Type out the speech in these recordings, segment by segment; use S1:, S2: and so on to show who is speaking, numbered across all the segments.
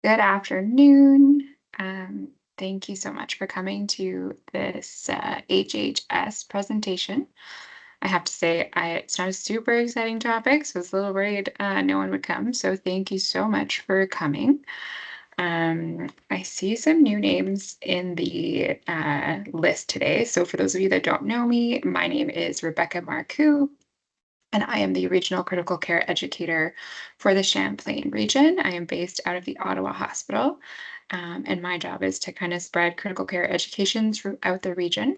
S1: Good afternoon. Thank you so much for coming to this HHS presentation. I have to say, it's not a super exciting topic, so I was a little worried no one would come. So thank you so much for coming. I see some new names in the list today. So for those of you that don't know me, my name is Rebecca Marcoux, and I am the Regional Critical Care Educator for the Champlain region. I am based out of the Ottawa Hospital, and my job is to kind of spread critical care education throughout the region.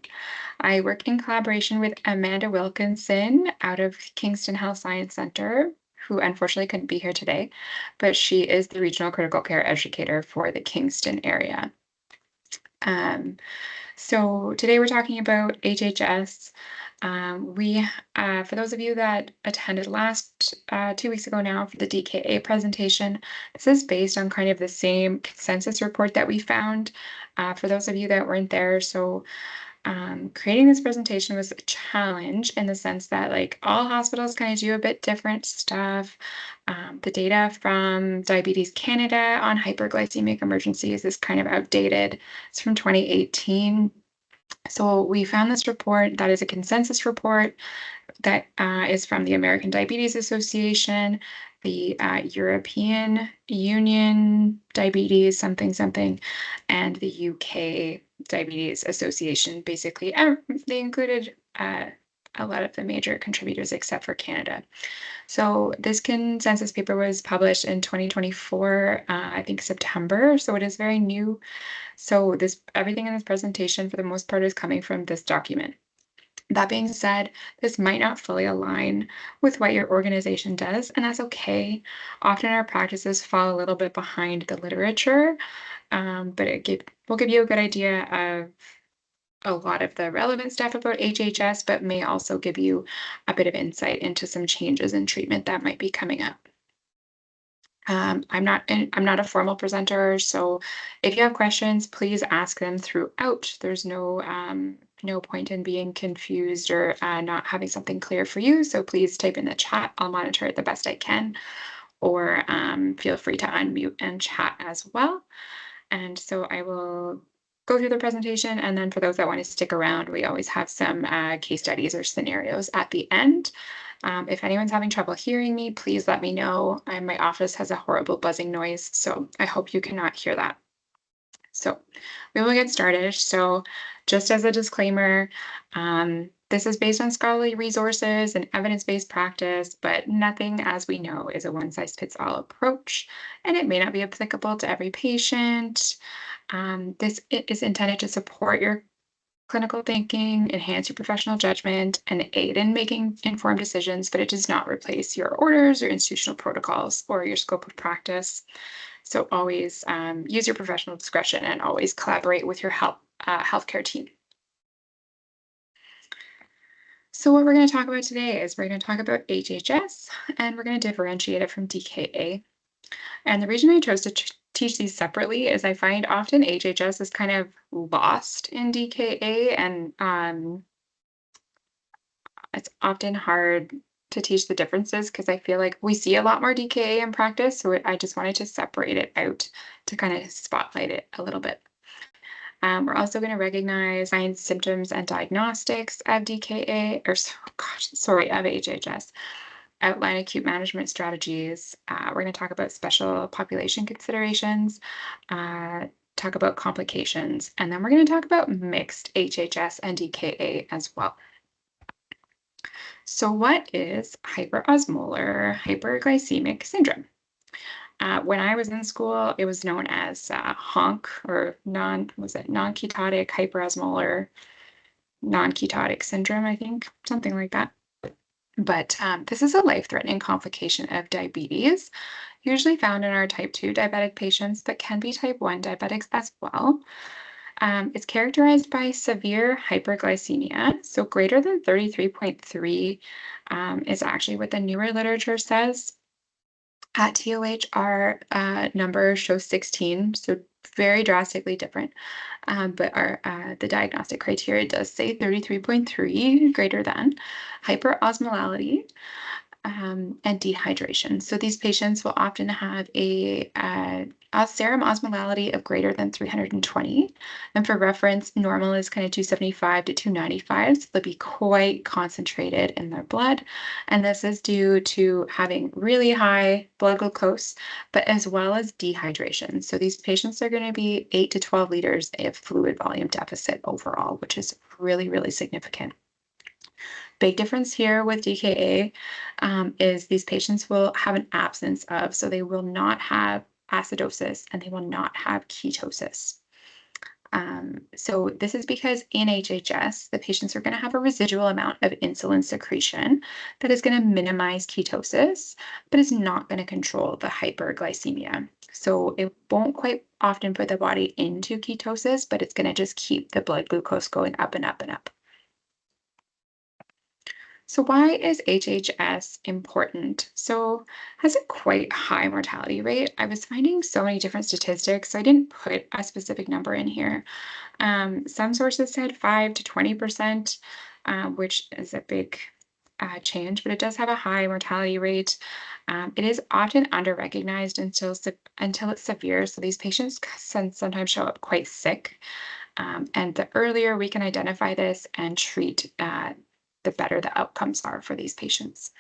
S1: I work in collaboration with Amanda Wilkinson out of Kingston Health Science Center, who unfortunately couldn't be here today, but she is the Regional Critical Care Educator for the Kingston area. So today we're talking about HHS. For those of you that attended last 2 weeks ago now for the DKA presentation, this is based on kind of the same consensus report that we found for those of you that weren't there. So creating this presentation was a challenge in the sense that like all hospitals kind of do a bit different stuff. The data from Diabetes Canada on hyperglycemic emergencies is kind of outdated. It's from 2018. So we found this report that is a consensus report that is from the American Diabetes Association, the European Union Diabetes something, and the UK Diabetes Association. Basically, they included a lot of the major contributors except for Canada. So this consensus paper was published in 2024, I think September, so it is very new. So everything in this presentation for the most part is coming from this document. That being said, this might not fully align with what your organization does, and that's okay. Often our practices fall a little bit behind the literature, but will give you a good idea of a lot of the relevant stuff about HHS, but may also give you a bit of insight into some changes in treatment that might be coming up. I'm not a formal presenter, so if you have questions, please ask them throughout. There's no point in being confused or not having something clear for you. So please type in the chat. I'll monitor it the best I can, or feel free to unmute and chat as well. And so I will go through the presentation, and then for those that want to stick around, we always have some case studies or scenarios at the end. If anyone's having trouble hearing me, please let me know. My office has a horrible buzzing noise, so I hope you cannot hear that. So we will get started. So just as a disclaimer, this is based on scholarly resources and evidence-based practice, but nothing, as we know, is a one-size-fits-all approach, and it may not be applicable to every patient. This is intended to support your clinical thinking, enhance your professional judgment, and aid in making informed decisions, but it does not replace your orders or institutional protocols or your scope of practice. So always use your professional discretion and always collaborate with your healthcare team. So what we're going to talk about today is we're going to talk about HHS, and we're going to differentiate it from DKA. And the reason I chose to teach these separately is I find often HHS is kind of lost in DKA, and it's often hard to teach the differences because I feel like we see a lot more DKA in practice. So I just wanted to separate it out to kind of spotlight it a little bit. We're also going to recognize signs, symptoms, and diagnostics of DKA, of HHS. Outline acute management strategies. We're going to talk about special population considerations, talk about complications, and then we're going to talk about mixed HHS and DKA as well. So what is hyperosmolar hyperglycemic syndrome? When I was in school, it was known as HONC, or non-ketotic hyperosmolar non-ketotic syndrome, I think, something like that. But this is a life-threatening complication of diabetes, usually found in our type 2 diabetic patients, but can be type 1 diabetics as well. It's characterized by severe hyperglycemia, so greater than 33.3 is actually what the newer literature says. At TOH, our number shows 16, so very drastically different. But the diagnostic criteria does say 33.3, greater than, hyperosmolality, and dehydration. So these patients will often have a a serum osmolality of greater than 320. And for reference, normal is kind of 275 to 295. So they'll be quite concentrated in their blood. And this is due to having really high blood glucose, but as well as dehydration. So these patients are going to be 8 to 12 liters of fluid volume deficit overall, which is really, really significant. Big difference here with DKA is these patients will have an absence of, so they will not have acidosis and they will not have ketosis. So this is because in HHS, the patients are going to have a residual amount of insulin secretion that is going to minimize ketosis, but is not going to control the hyperglycemia. So it won't quite often put the body into ketosis, but it's going to just keep the blood glucose going up and up and up. So why is HHS important? So has a quite high mortality rate. I was finding so many different statistics, so I didn't put a specific number in here. Some sources said 5 to 20%, which is a big change, but it does have a high mortality rate. It is often under-recognized until it's severe. So these patients can sometimes show up quite sick. And the earlier we can identify this and treat, the better the outcomes are for these patients.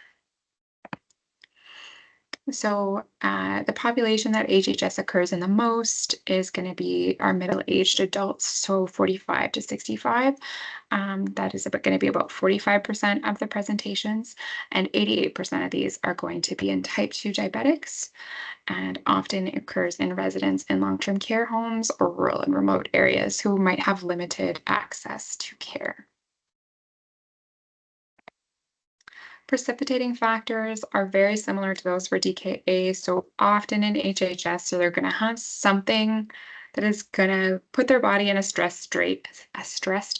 S1: So the population that HHS occurs in the most is going to be our middle-aged adults, so 45 to 65. That is going to be about 45% of the presentations, and 88% of these are going to be in type 2 diabetics, and often occurs in residents in long-term care homes or rural and remote areas who might have limited access to care. Precipitating factors are very similar to those for DKA. So often in HHS, so they're going to have something that is going to put their body in a stressed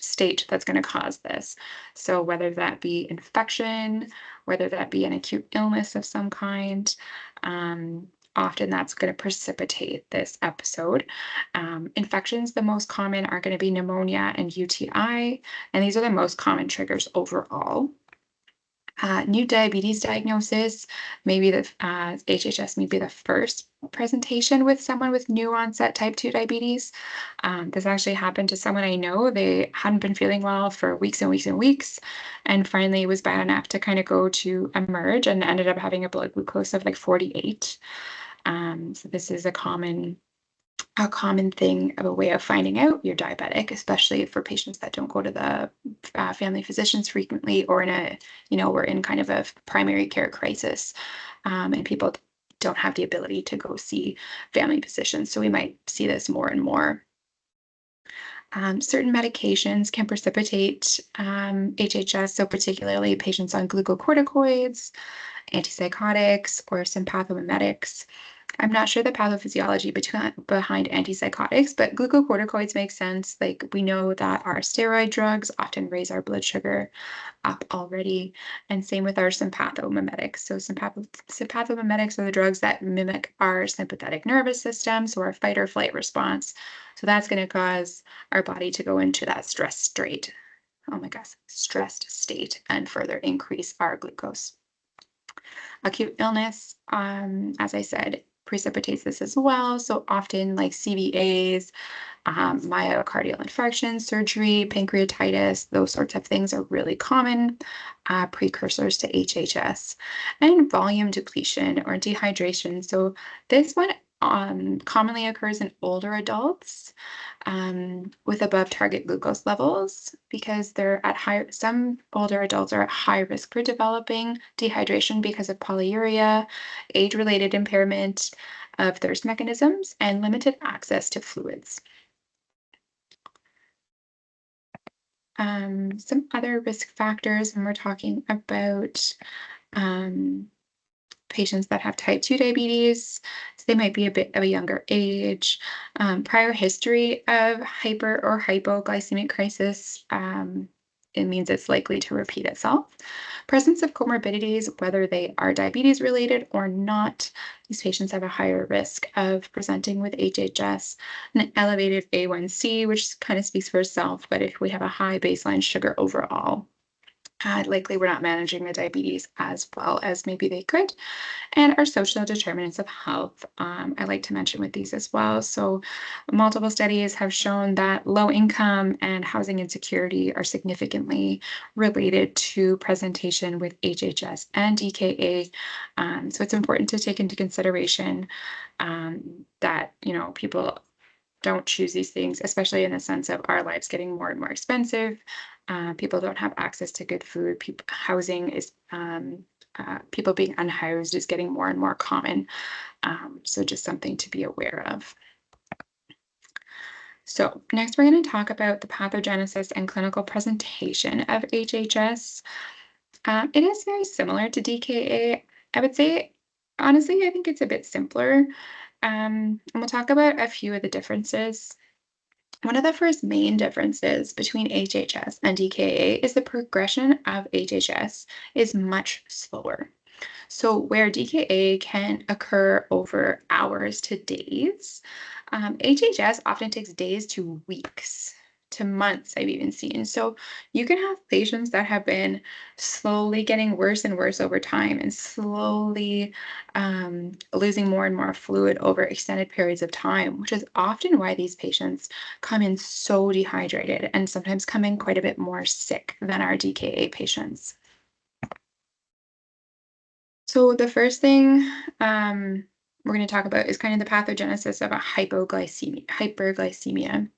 S1: state that's going to cause this. So whether that be infection, whether that be an acute illness of some kind, often that's going to precipitate this episode. Infections, the most common are going to be pneumonia and UTI, and these are the most common triggers overall. New diabetes diagnosis, maybe the HHS may be the first presentation with someone with new onset type 2 diabetes. This actually happened to someone I know. They hadn't been feeling well for weeks and weeks and weeks, and finally it was bad enough to kind of go to emerge and ended up having a blood glucose of like 48. So this is a common thing of a way of finding out you're diabetic, especially for patients that don't go to the family physicians frequently, or we're in kind of a primary care crisis, and people don't have the ability to go see family physicians. So we might see this more and more. Certain medications can precipitate HHS, so particularly patients on glucocorticoids, antipsychotics, or sympathomimetics. I'm not sure the pathophysiology behind antipsychotics, but glucocorticoids make sense. Like, we know that our steroid drugs often raise our blood sugar up already, and same with our sympathomimetics. So sympathomimetics are the drugs that mimic our sympathetic nervous system, so our fight or flight response. So that's going to cause our body to go into that stressed state. Oh my gosh, stressed state, and further increase our glucose. Acute illness, as I said, precipitates this as well. So often like CVAs, myocardial infarction, surgery, pancreatitis, those sorts of things are really common precursors to HHS. And volume depletion or dehydration. So this one commonly occurs in older adults with above target glucose levels, because they're at some older adults are at high risk for developing dehydration because of polyuria, age-related impairment of thirst mechanisms, and limited access to fluids. Some other risk factors when we're talking about patients that have type 2 diabetes, so they might be a bit of a younger age, prior history of hyper or hypoglycemic crisis. It means it's likely to repeat itself. Presence of comorbidities, whether they are diabetes related or not, these patients have a higher risk of presenting with HHS. An elevated A1C, which kind of speaks for itself, but if we have a high baseline sugar overall, Likely we're not managing the diabetes as well as maybe they could. And our social determinants of health, I like to mention with these as well. So, multiple studies have shown that low income and housing insecurity are significantly related to presentation with HHS and DKA. So, it's important to take into consideration that, people don't choose these things, especially in the sense of our lives getting more and more expensive. People don't have access to good food. Housing is people being unhoused is getting more and more common. So just something to be aware of. So next, we're going to talk about the pathogenesis and clinical presentation of HHS. It is very similar to DKA. I would say, honestly, I think it's a bit simpler. And we'll talk about a few of the differences. One of the first main differences between HHS and DKA is the progression of HHS is much slower. So, where DKA can occur over hours to days, HHS often takes days to weeks to months, I've even seen. So, you can have patients that have been slowly getting worse and worse over time and slowly losing more and more fluid over extended periods of time, which is often why these patients come in so dehydrated and sometimes come in quite a bit more sick than our DKA patients. So the first thing we're going to talk about is kind of the pathogenesis of a hyperglycemia.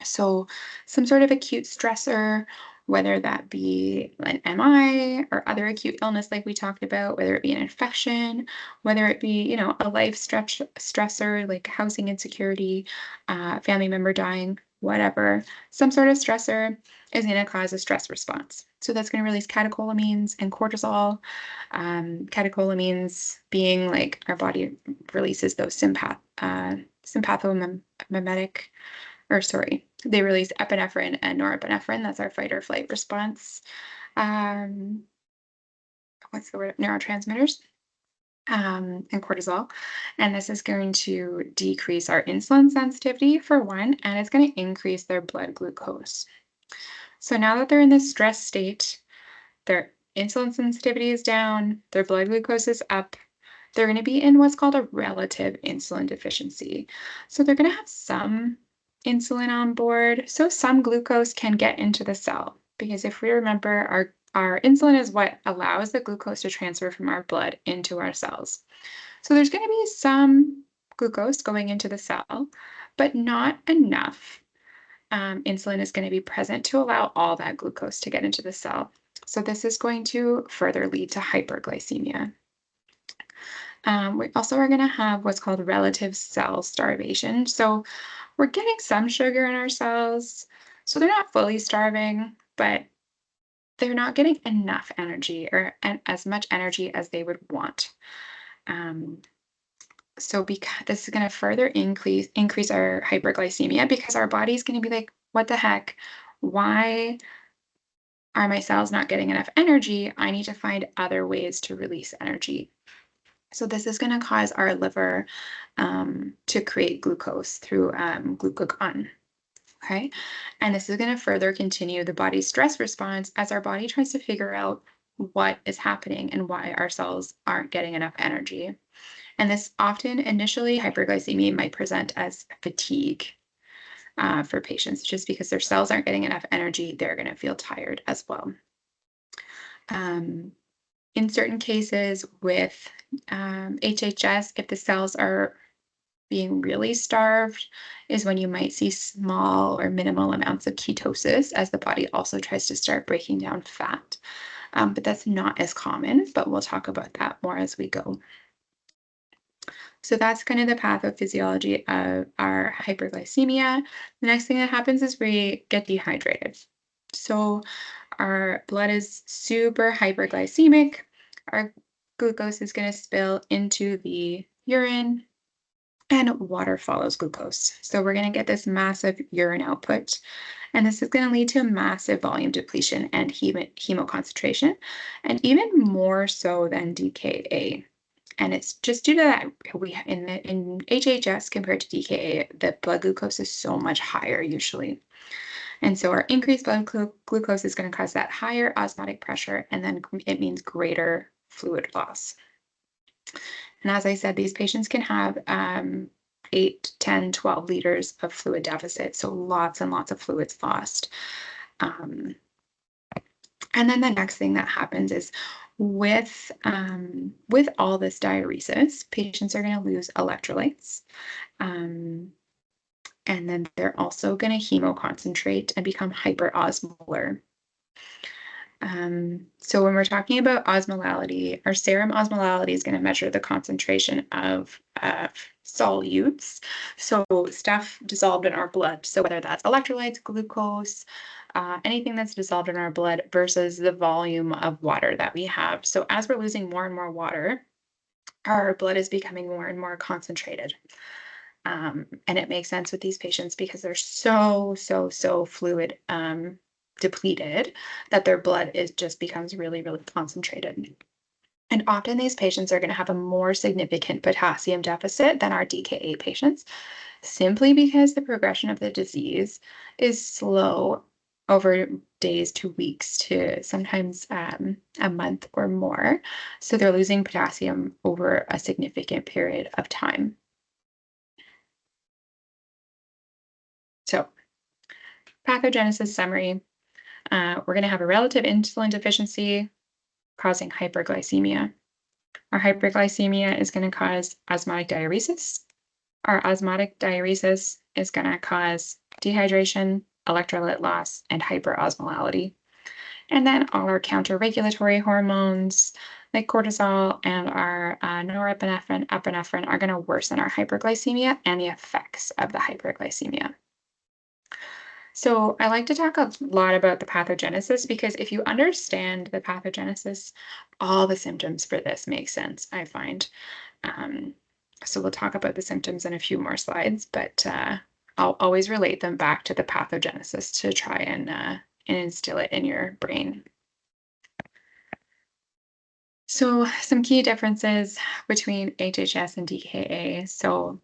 S1: So some sort of acute stressor, whether that be an MI or other acute illness like we talked about, whether it be an infection, whether it be, a life stressor like housing insecurity, family member dying, whatever, some sort of stressor is going to cause a stress response. So that's going to release catecholamines and cortisol. Catecholamines being like our body releases those sympathomimetic, or sorry, they release epinephrine and norepinephrine. That's our fight or flight response. Um, what's the word? Neurotransmitters. And cortisol. And this is going to decrease our insulin sensitivity for one, and it's going to increase their blood glucose. So now that they're in this stress state, their insulin sensitivity is down, their blood glucose is up, they're going to be in what's called a relative insulin deficiency. So they're going to have some insulin on board. So some glucose can get into the cell because if we remember, our insulin is what allows the glucose to transfer from our blood into our cells. So there's going to be some glucose going into the cell, but not enough. Insulin is going to be present to allow all that glucose to get into the cell. So this is going to further lead to hyperglycemia. We also are going to have what's called relative cell starvation. So we're getting some sugar in our cells. So they're not fully starving, but they're not getting enough energy or as much energy as they would want. So because this is going to further increase our hyperglycemia because our body's going to be like, what the heck? Why are my cells not getting enough energy? I need to find other ways to release energy. So this is going to cause our liver to create glucose through glucagon. Okay. And this is going to further continue the body's stress response as our body tries to figure out what is happening and why our cells aren't getting enough energy. And this often, initially, hyperglycemia might present as fatigue for patients, just because their cells aren't getting enough energy, they're going to feel tired as well. In certain cases with HHS, if the cells are being really starved, is when you might see small or minimal amounts of ketosis as the body also tries to start breaking down fat. But that's not as common, but we'll talk about that more as we go. So that's kind of the pathophysiology of our hyperglycemia. The next thing that happens is we get dehydrated. So our blood is super hyperglycemic. Our glucose is going to spill into the urine, and water follows glucose. So we're going to get this massive urine output. And this is going to lead to a massive volume depletion and hemoconcentration, and even more so than DKA. And it's just due to that in HHS compared to DKA, the blood glucose is so much higher usually. And so our increased blood glucose is going to cause that higher osmotic pressure, and then it means greater fluid loss. And as I said, these patients can have 8, 10, 12 liters of fluid deficit. So lots and lots of fluids lost. Um, and then the next thing that happens is with all this diuresis, patients are going to lose electrolytes. Um, and then they're also going to hemoconcentrate and become hyperosmolar. So when we're talking about osmolality, our serum osmolality is going to measure the concentration of solutes, so stuff dissolved in our blood. So whether that's electrolytes, glucose, anything that's dissolved in our blood versus the volume of water that we have. So as we're losing more and more water, our blood is becoming more and more concentrated. And it makes sense with these patients because they're so fluid depleted that their blood just becomes really, really concentrated. And often these patients are going to have a more significant potassium deficit than our DKA patients, simply because the progression of the disease is slow over days to weeks to sometimes a month or more. So they're losing potassium over a significant period of time. So pathogenesis summary, we're going to have a relative insulin deficiency causing hyperglycemia. Our hyperglycemia is going to cause osmotic diuresis. Our osmotic diuresis is going to cause dehydration, electrolyte loss, and hyperosmolality. And then all our counter-regulatory hormones like cortisol and our norepinephrine, epinephrine are going to worsen our hyperglycemia and the effects of the hyperglycemia. So I like to talk a lot about the pathogenesis because if you understand the pathogenesis, all the symptoms for this make sense, I find. Um, so we'll talk about the symptoms in a few more slides, but I'll always relate them back to the pathogenesis to try and instill it in your brain. So some key differences between HHS and DKA. So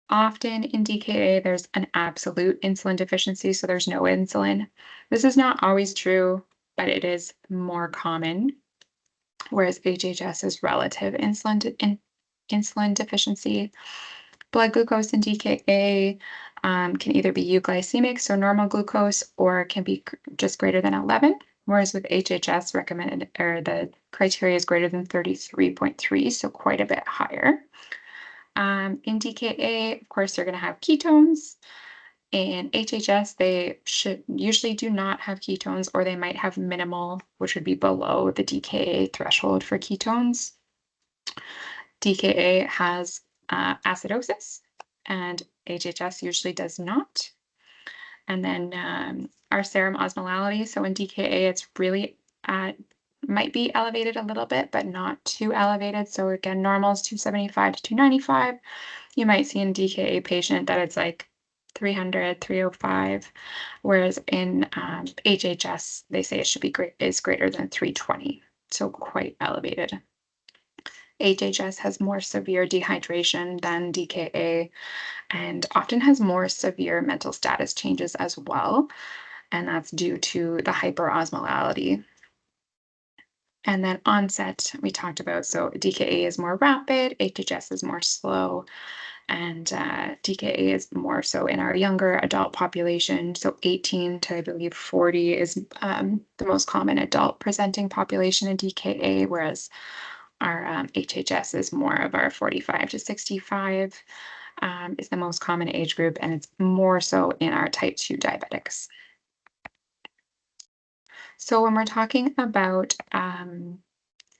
S1: often in DKA, there's an absolute insulin deficiency, so there's no insulin. This is not always true, but it is more common, whereas HHS is relative insulin deficiency. Blood glucose in DKA can either be euglycemic, so normal glucose, or can be just greater than 11, whereas with HHS recommended, or the criteria is greater than 33.3, so quite a bit higher. In DKA, of course, they're going to have ketones. In HHS, they should usually do not have ketones, or they might have minimal, which would be below the DKA threshold for ketones. DKA has acidosis, and HHS usually does not. And then our serum osmolality. So in DKA, it's really might be elevated a little bit, but not too elevated. So again, normal is 275 to 295. You might see in DKA patient that it's like 300, 305, whereas in HHS, they say it should be greater than 320. So quite elevated. HHS has more severe dehydration than DKA and often has more severe mental status changes as well. And that's due to the hyperosmolality. And then onset, we talked about. So DKA is more rapid, HHS is more slow, and DKA is more so in our younger adult population. So 18 to, I believe, 40 is the most common adult presenting population in DKA, whereas our HHS is more of our 45 to 65 is the most common age group, and it's more so in our type 2 diabetics. So when we're talking about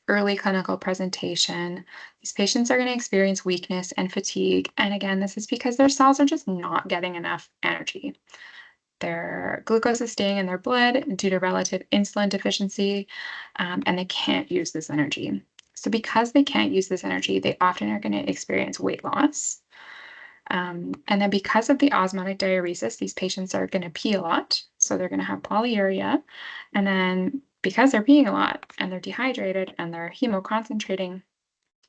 S1: early clinical presentation, these patients are going to experience weakness and fatigue. And again, this is because their cells are just not getting enough energy. Their glucose is staying in their blood due to relative insulin deficiency, and they can't use this energy. So because they can't use this energy, they often are going to experience weight loss. And then because of the osmotic diuresis, these patients are going to pee a lot. So they're going to have polyuria. And then because they're peeing a lot and they're dehydrated and they're hemoconcentrating,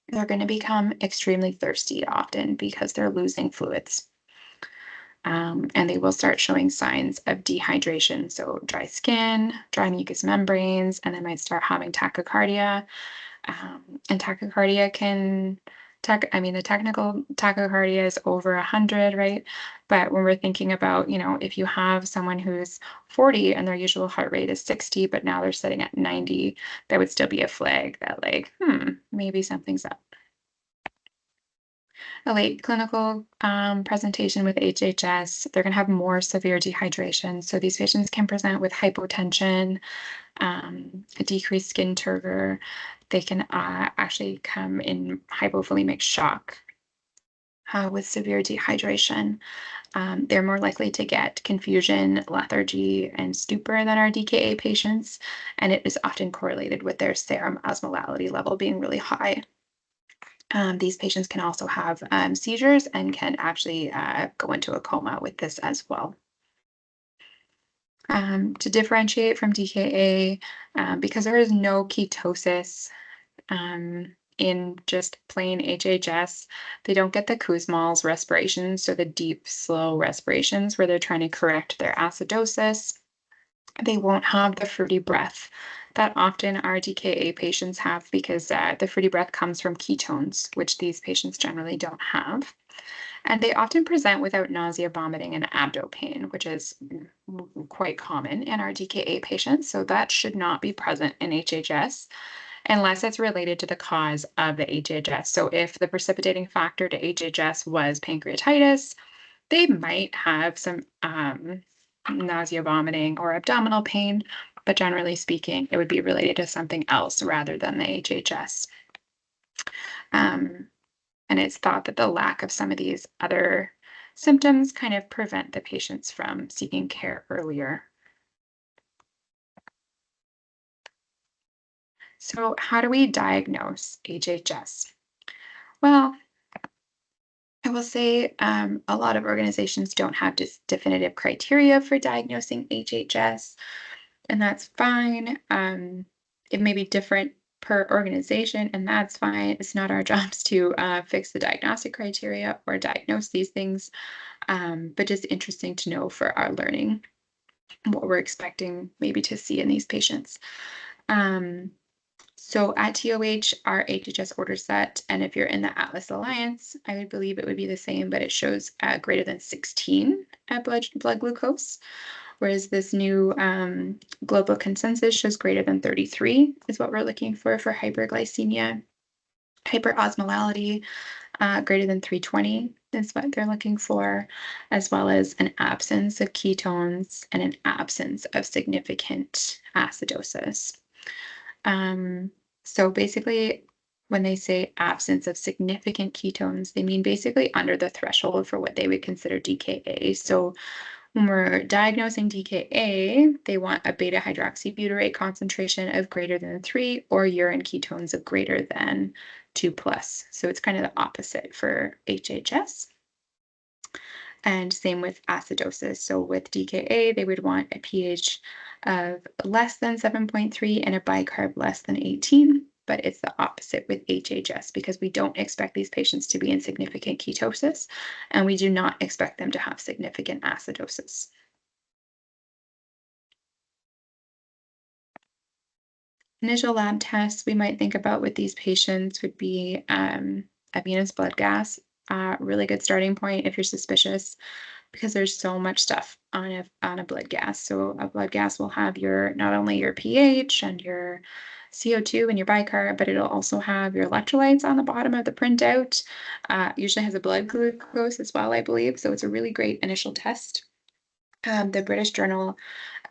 S1: they're going to become extremely thirsty often because they're losing fluids. and they will start showing signs of dehydration. So dry skin, dry mucous membranes, and they might start having tachycardia. And tachycardia I mean, the technical tachycardia is over 100, right? But when we're thinking about, if you have someone who's 40 and their usual heart rate is 60, but now they're sitting at 90, that would still be a flag that, like, maybe something's up. A late clinical presentation with HHS, they're going to have more severe dehydration. So these patients can present with hypotension, a decreased skin turgor. They can actually come in hypovolemic shock with severe dehydration. They're more likely to get confusion, lethargy, and stupor than our DKA patients, and it is often correlated with their serum osmolality level being really high. These patients can also have seizures and can actually go into a coma with this as well. To differentiate from DKA, because there is no ketosis in just plain HHS, they don't get the Kussmaul's respirations, so the deep, slow respirations where they're trying to correct their acidosis. They won't have the fruity breath that often our DKA patients have because the fruity breath comes from ketones, which these patients generally don't have. And they often present without nausea, vomiting, and abdo pain, which is quite common in our DKA patients. So that should not be present in HHS unless it's related to the cause of the HHS. So if the precipitating factor to HHS was pancreatitis, they might have some nausea, vomiting, or abdominal pain, but generally speaking, it would be related to something else rather than the HHS. And it's thought that the lack of some of these other symptoms kind of prevent the patients from seeking care earlier. So, how do we diagnose HHS? Well, I will say a lot of organizations don't have definitive criteria for diagnosing HHS, and that's fine. It may be different per organization, and that's fine. It's not our jobs to fix the diagnostic criteria or diagnose these things, but just interesting to know for our learning what we're expecting maybe to see in these patients. Um, so at TOH, our HHS order set, and if you're in the Atlas Alliance, I would believe it would be the same, but it shows greater than 16 at blood glucose, whereas this new global consensus shows greater than 33 is what we're looking for hyperglycemia. Hyperosmolality, greater than 320 is what they're looking for, as well as an absence of ketones and an absence of significant acidosis. So basically, when they say absence of significant ketones, they mean basically under the threshold for what they would consider DKA. So when we're diagnosing DKA, they want a beta hydroxybutyrate concentration of greater than 3 or urine ketones of greater than 2+. So it's kind of the opposite for HHS. And same with acidosis. So with DKA, they would want a pH of less than 7.3 and a bicarb less than 18. But it's the opposite with HHS because we don't expect these patients to be in significant ketosis, and we do not expect them to have significant acidosis. Initial lab tests we might think about with these patients would be a venous blood gas, really good starting point if you're suspicious, because there's so much stuff on a blood gas. So a blood gas will have not only your pH and your CO2 and your bicarb, but it'll also have your electrolytes on the bottom of the printout. Usually has a blood glucose as well, I believe. So it's a really great initial test. The British Journal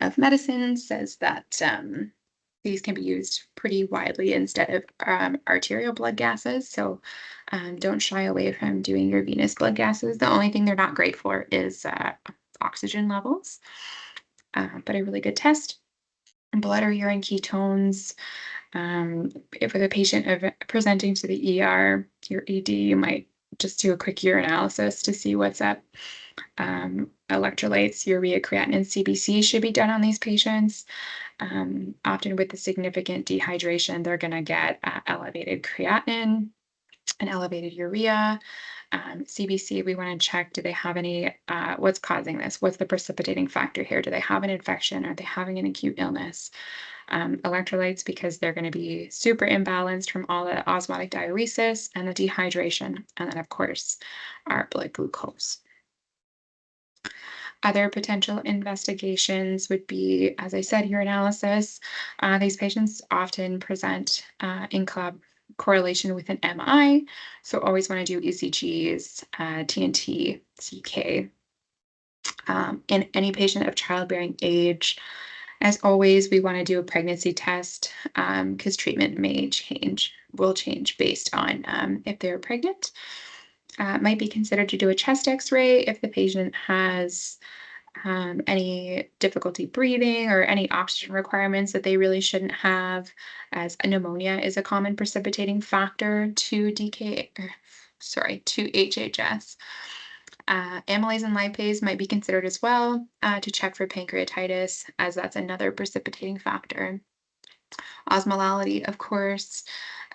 S1: of Medicine says that these can be used pretty widely instead of arterial blood gases. So don't shy away from doing your venous blood gases. The only thing they're not great for is oxygen levels, but a really good test. Blood or urine ketones. If with a patient presenting to the ER, your ED, you might just do a quick urinalysis to see what's up. Electrolytes, urea, creatinine, CBC should be done on these patients. Often with the significant dehydration, they're going to get elevated creatinine and elevated urea. CBC, we want to check, do they have any, what's causing this? What's the precipitating factor here? Do they have an infection? Are they having an acute illness? Electrolytes, because they're going to be super imbalanced from all the osmotic diuresis and the dehydration. And then, of course, our blood glucose. Other potential investigations would be, as I said, urinalysis. These patients often present in correlation with an MI. So always want to do ECGs, TNT, CK. In any patient of childbearing age, as always, we want to do a pregnancy test because treatment will change based on if they're pregnant. Might be considered to do a chest x-ray if the patient has any difficulty breathing or any oxygen requirements that they really shouldn't have, as a pneumonia is a common precipitating factor to to HHS. Amylase and lipase might be considered as well to check for pancreatitis, as that's another precipitating factor. Osmolality, of course.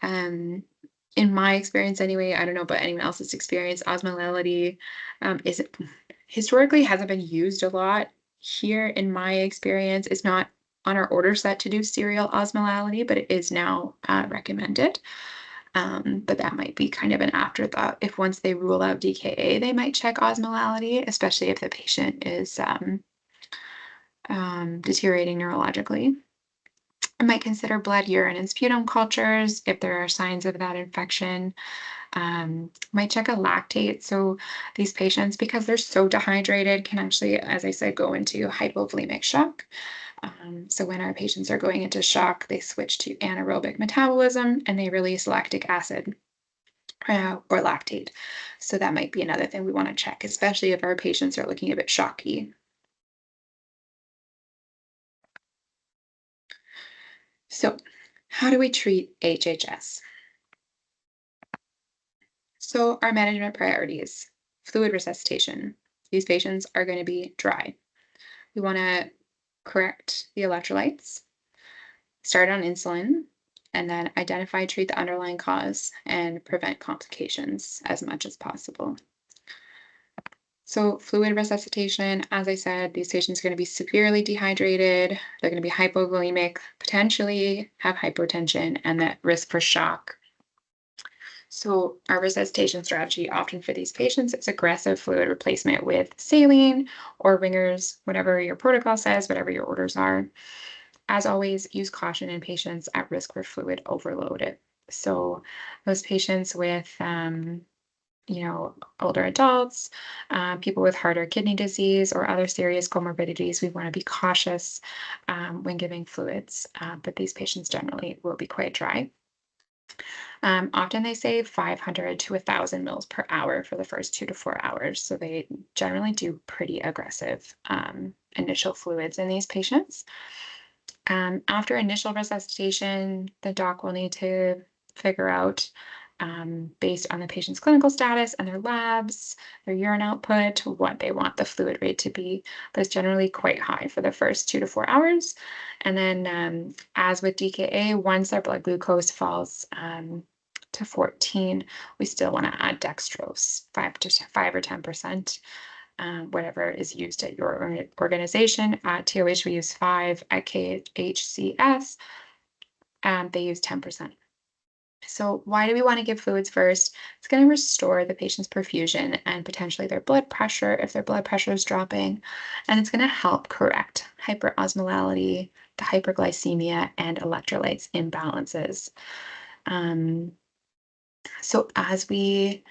S1: Um, in my experience anyway, I don't know about anyone else's experience, osmolality is historically hasn't been used a lot here in my experience. It's not on our order set to do serial osmolality, but it is now recommended. But that might be kind of an afterthought. If once they rule out DKA, they might check osmolality, especially if the patient is deteriorating neurologically. I might consider blood, urine, and sputum cultures if there are signs of that infection. Might check a lactate. So these patients, because they're so dehydrated, can actually, as I said, go into hypovolemic shock. So when our patients are going into shock, they switch to anaerobic metabolism and they release lactic acid or lactate. So that might be another thing we want to check, especially if our patients are looking a bit shocky. So how do we treat HHS? So our management priorities: fluid resuscitation. These patients are going to be dry. We want to correct the electrolytes, start on insulin, and then identify, treat the underlying cause, and prevent complications as much as possible. So fluid resuscitation, as I said, these patients are going to be severely dehydrated. They're going to be hypovolemic, potentially have hypotension, and that risk for shock. So our resuscitation strategy often for these patients is aggressive fluid replacement with saline or ringers, whatever your protocol says, whatever your orders are. As always, use caution in patients at risk for fluid overload. So those patients with, older adults, people with heart or kidney disease or other serious comorbidities, we want to be cautious when giving fluids. But these patients generally will be quite dry. Often they say 500 to 1,000 mils per hour for the first 2 to 4 hours. So they generally do pretty aggressive initial fluids in these patients. After initial resuscitation, the doc will need to figure out, based on the patient's clinical status and their labs, their urine output, what they want the fluid rate to be. But it's generally quite high for the first 2 to 4 hours. And then, as with DKA, once their blood glucose falls to 14, we still want to add dextrose, 5 or 10%. Whatever is used at your organization. At TOH, we use 5. At KHCS, they use 10%. So why do we want to give fluids first? It's going to restore the patient's perfusion and potentially their blood pressure if their blood pressure is dropping. And it's going to help correct hyperosmolality, the hyperglycemia, and electrolytes imbalances. So as we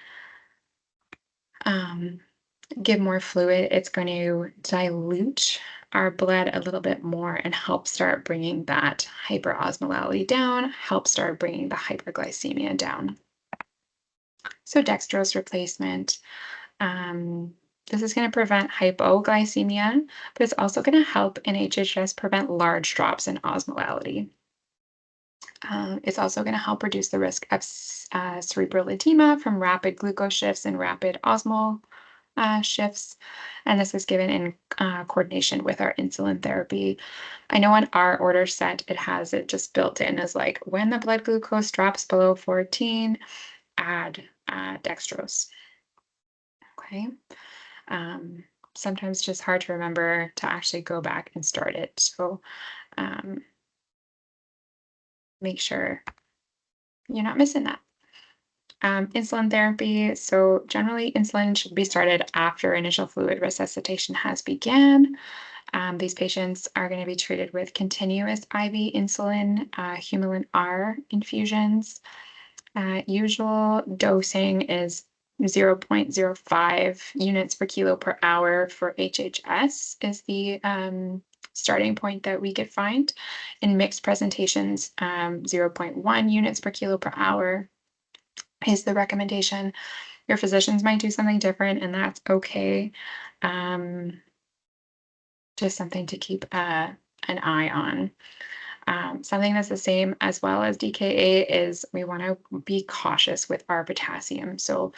S1: give more fluid, it's going to dilute our blood a little bit more and help start bringing that hyperosmolality down, help start bringing the hyperglycemia down. So dextrose replacement. This is going to prevent hypoglycemia, but it's also going to help in HHS prevent large drops in osmolality. It's also going to help reduce the risk of cerebral edema from rapid glucose shifts and rapid osmolar shifts, and this is given in coordination with our insulin therapy. I know on our order set, it has it just built in as like, when the blood glucose drops below 14, add dextrose. Okay. Um, Sometimes it's just hard to remember to actually go back and start it. So um, make sure you're not missing that. Insulin therapy. So generally, insulin should be started after initial fluid resuscitation has began. These patients are going to be treated with continuous IV insulin, Humulin R infusions. Usual dosing is 0.05 units per kilo per hour for HHS is the starting point that we could find. In mixed presentations, 0 0.1 units per kilo per hour is the recommendation. Your physicians might do something different, and that's okay. Um, just something to keep an eye on. Something that's the same as well as DKA is we want to be cautious with our potassium. So,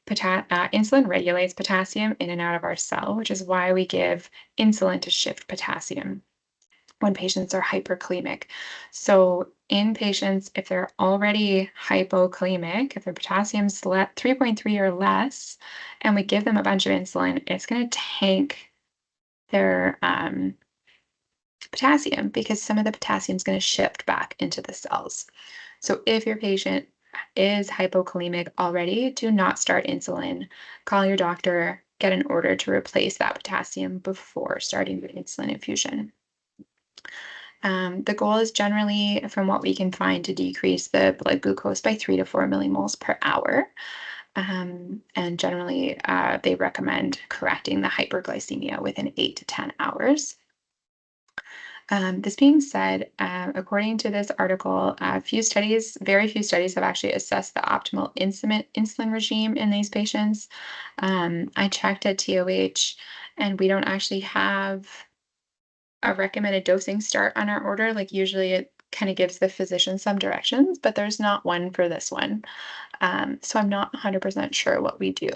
S1: insulin regulates potassium in and out of our cell, which is why we give insulin to shift potassium when patients are hyperkalemic. So, in patients, if they're already hypokalemic, if their potassium's 3.3 or less, and we give them a bunch of insulin, it's going to tank their potassium because some of the potassium is going to shift back into the cells. So if your patient is hypokalemic already, do not start insulin. Call your doctor, get an order to replace that potassium before starting the insulin infusion. The goal is generally, from what we can find, to decrease the blood glucose by 3 to 4 millimoles per hour. And generally, they recommend correcting the hyperglycemia within 8 to 10 hours. This being said, according to this article, very few studies have actually assessed the optimal insulin regime in these patients. I checked at TOH, and we don't actually have a recommended dosing start on our order. Like usually it kind of gives the physician some directions, but there's not one for this one. So I'm not 100% sure what we do.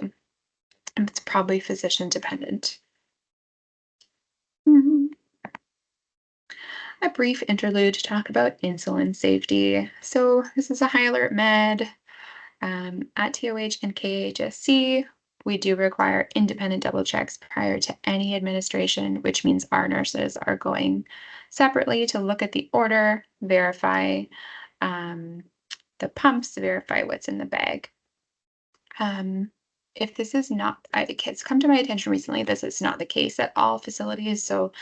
S1: And it's probably physician dependent. Mhm. A brief interlude to talk about insulin safety. So, this is a high alert med. At TOH and KHSC, we do require independent double checks prior to any administration, which means our nurses are going separately to look at the order, verify um, the pumps, verify what's in the bag. Um, if this is not, it's come to my attention recently, this is not the case at all facilities. So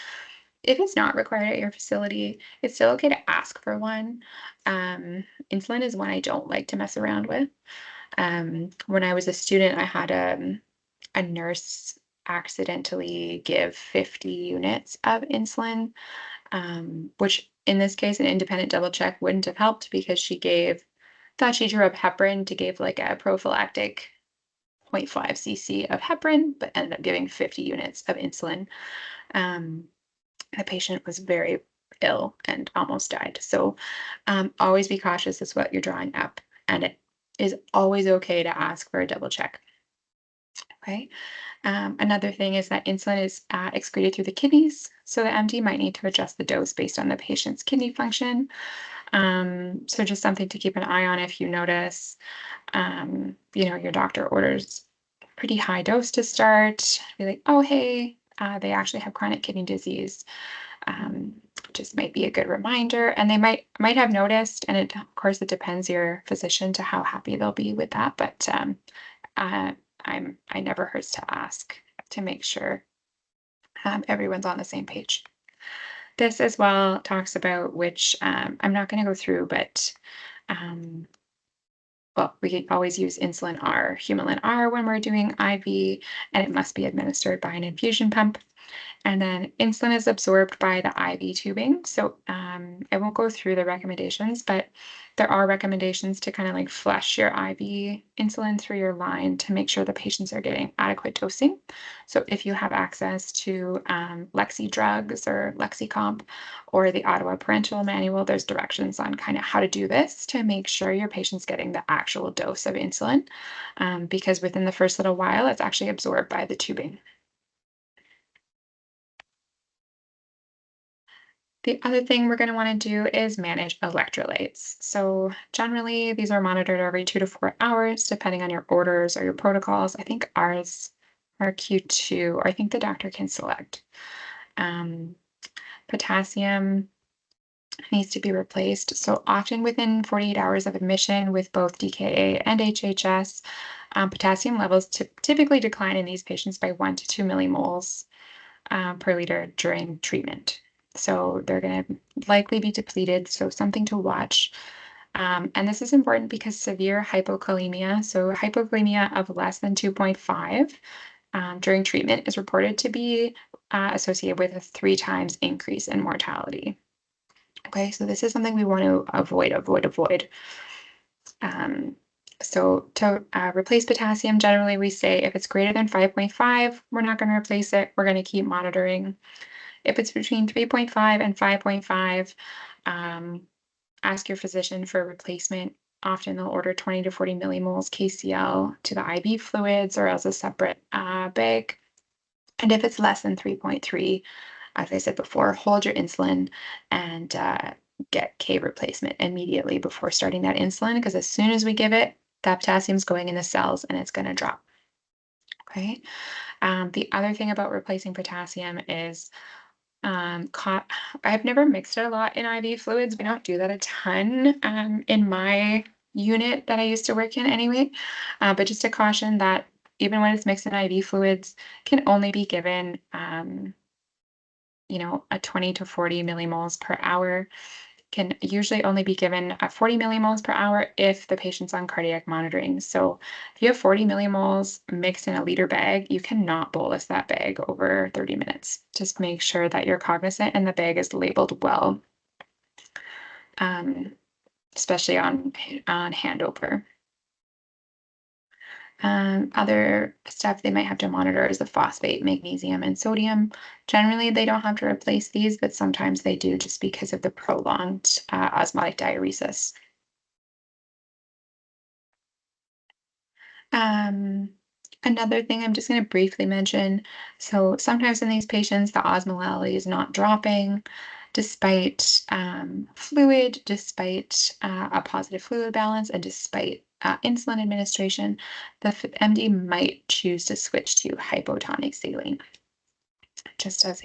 S1: if it's not required at your facility, it's still okay to ask for one. Insulin is one I don't like to mess around with. When I was a student, I had a nurse accidentally give 50 units of insulin, which in this case, an independent double check wouldn't have helped because thought she drew up heparin to give like a prophylactic zero point 0.5 cc of heparin, but ended up giving 50 units of insulin. Um, the patient was very ill and almost died. So always be cautious is what you're drawing up. And it is always okay to ask for a double check. Okay. Another thing is that insulin is excreted through the kidneys. So the MD might need to adjust the dose based on the patient's kidney function. So just something to keep an eye on if you notice, your doctor orders pretty high dose to start. Be like, oh, hey, they actually have chronic kidney disease. um, just might be a good reminder. And they might have noticed, and of course it depends your physician to how happy they'll be with that. But uh, I never hurts to ask to make sure everyone's on the same page. This as well talks about which I'm not going to go through, but um, well, we can always use insulin R, Humulin R when we're doing IV, and it must be administered by an infusion pump. And then insulin is absorbed by the IV tubing. So I won't go through the recommendations, but there are recommendations to kind of like flush your IV insulin through your line to make sure the patients are getting adequate dosing. So if you have access to Lexi drugs or LexiComp or the Ottawa Parental Manual, there's directions on kind of how to do this to make sure your patient's getting the actual dose of insulin, because within the first little while, it's actually absorbed by the tubing. The other thing we're going to want to do is manage electrolytes. So generally, these are monitored every 2 to 4 hours, depending on your orders or your protocols. I think ours or Q2, or I think the doctor can select. Um, Potassium needs to be replaced. So often within 48 hours of admission with both DKA and HHS, potassium levels typically decline in these patients by 1 to 2 millimoles per liter during treatment. So they're going to likely be depleted. So something to watch. And this is important because severe hypokalemia, so hypokalemia of less than 2.5 during treatment, is reported to be associated with a 3 times increase in mortality. Okay, so this is something we want to avoid. Um, so to replace potassium, generally we say if it's greater than 5.5, we're not going to replace it. We're going to keep monitoring. If it's between 3.5 and 5.5, ask your physician for a replacement. Often they'll order 20 to 40 millimoles KCl to the IV fluids or else a separate bag. And if it's less than 3.3, as I said before, hold your insulin and get K replacement immediately before starting that insulin, because as soon as we give it, that potassium's going in the cells and it's going to drop. Okay. The other thing about replacing potassium is I've never mixed it a lot in IV fluids. We don't do that a ton in my unit that I used to work in anyway. But just a caution that even when it's mixed in IV fluids, can only be given, a 20 to 40 millimoles per hour. Can usually only be given at 40 millimoles per hour if the patient's on cardiac monitoring. So if you have 40 millimoles mixed in a liter bag, you cannot bolus that bag over 30 minutes. Just make sure that you're cognizant and the bag is labeled well, especially on handover. Other stuff they might have to monitor is the phosphate, magnesium, and sodium. Generally, they don't have to replace these, but sometimes they do just because of the prolonged osmotic diuresis. Um, Another thing I'm just going to briefly mention. So sometimes in these patients, the osmolality is not dropping despite fluid, despite a positive fluid balance, and despite insulin administration. The MD might choose to switch to hypotonic saline. Just as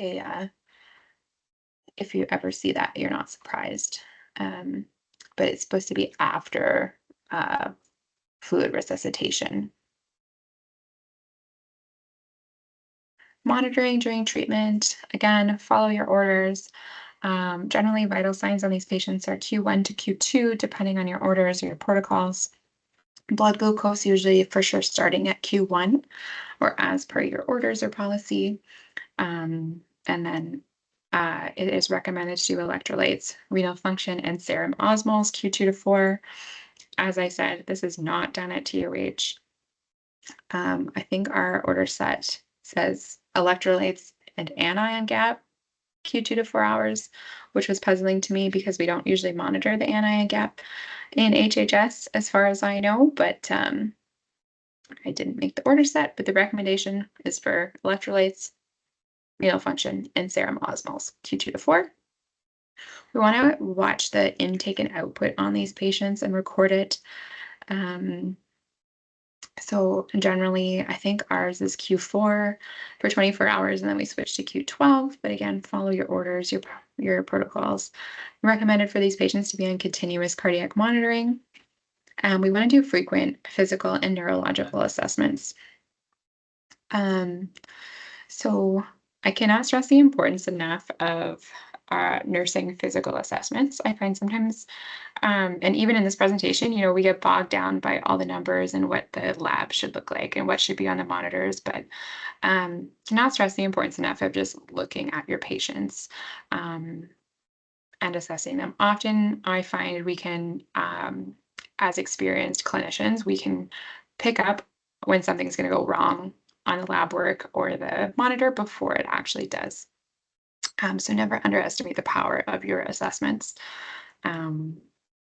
S1: if you ever see that, you're not surprised. But it's supposed to be after fluid resuscitation. Monitoring during treatment, again, follow your orders. Generally, vital signs on these patients are Q1 to Q2, depending on your orders or your protocols. Blood glucose, usually for sure starting at Q1 or as per your orders or policy. And then it is recommended to do electrolytes, renal function, and serum osmols, Q2 to 4. As I said, this is not done at TOH. I think our order set says electrolytes and anion gap Q2 to 4 hours, which was puzzling to me because we don't usually monitor the anion gap in HHS as far as I know, but I didn't make the order set, but the recommendation is for electrolytes, renal function, and serum osmols, Q2 to 4. We want to watch the intake and output on these patients and record it. So generally, I think ours is Q4 for 24 hours, and then we switch to Q12. But again, follow your orders, your protocols. Recommended for these patients to be on continuous cardiac monitoring. We want to do frequent physical and neurological assessments. So I cannot stress the importance enough of nursing physical assessments. I find sometimes, and even in this presentation, we get bogged down by all the numbers and what the lab should look like and what should be on the monitors, but cannot stress the importance enough of just looking at your patients and assessing them. Often I find we can, as experienced clinicians, we can pick up when something's going to go wrong on the lab work or the monitor before it actually does. So never underestimate the power of your assessments,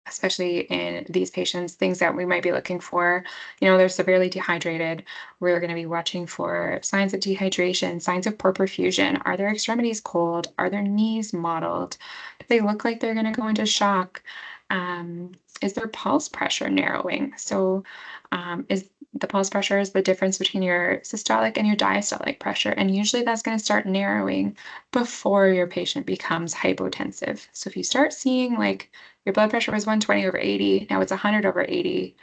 S1: especially in these patients, things that we might be looking for. They're severely dehydrated. We're going to be watching for signs of dehydration, signs of poor perfusion. Are their extremities cold? Are their knees mottled? Do they look like they're going to go into shock? Is their pulse pressure narrowing? So the pulse pressure is the difference between your systolic and your diastolic pressure. And usually that's going to start narrowing before your patient becomes hypotensive. So if you start seeing like your blood pressure was 120 over 80, now it's 100 over 80,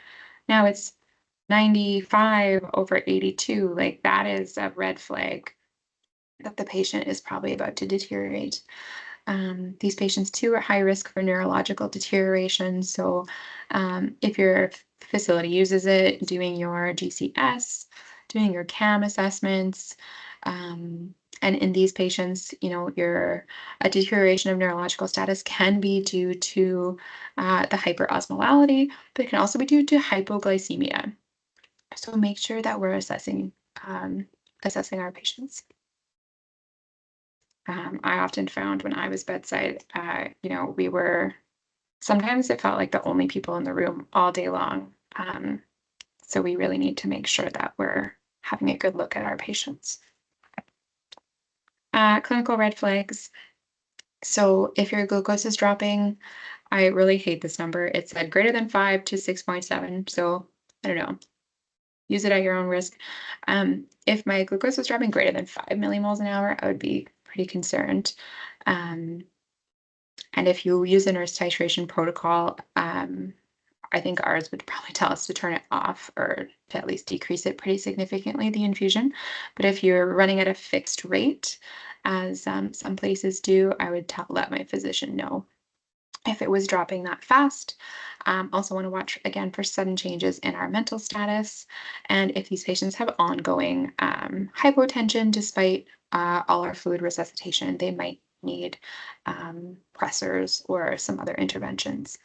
S1: now it's 95 over 82, like that is a red flag that the patient is probably about to deteriorate. These patients too are high risk for neurological deterioration. So if your facility uses it, doing your GCS, doing your CAM assessments, and in these patients, your a deterioration of neurological status can be due to the hyperosmolality, but it can also be due to hypoglycemia. So make sure that we're assessing our patients. I often found when I was bedside, we were sometimes it felt like the only people in the room all day long. So we really need to make sure that we're having a good look at our patients. Clinical red flags. So if your glucose is dropping, I really hate this number. It said greater than 5 to 6.7. So I don't know. Use it at your own risk. If my glucose was dropping greater than 5 millimoles an hour, I would be pretty concerned. And if you use a nurse titration protocol, I think ours would probably tell us to turn it off or to at least decrease it pretty significantly, the infusion. But if you're running at a fixed rate, as some places do, I would let my physician know if it was dropping that fast. Also want to watch again for sudden changes in our mental status. And if these patients have ongoing hypotension despite all our fluid resuscitation, they might need pressors or some other interventions.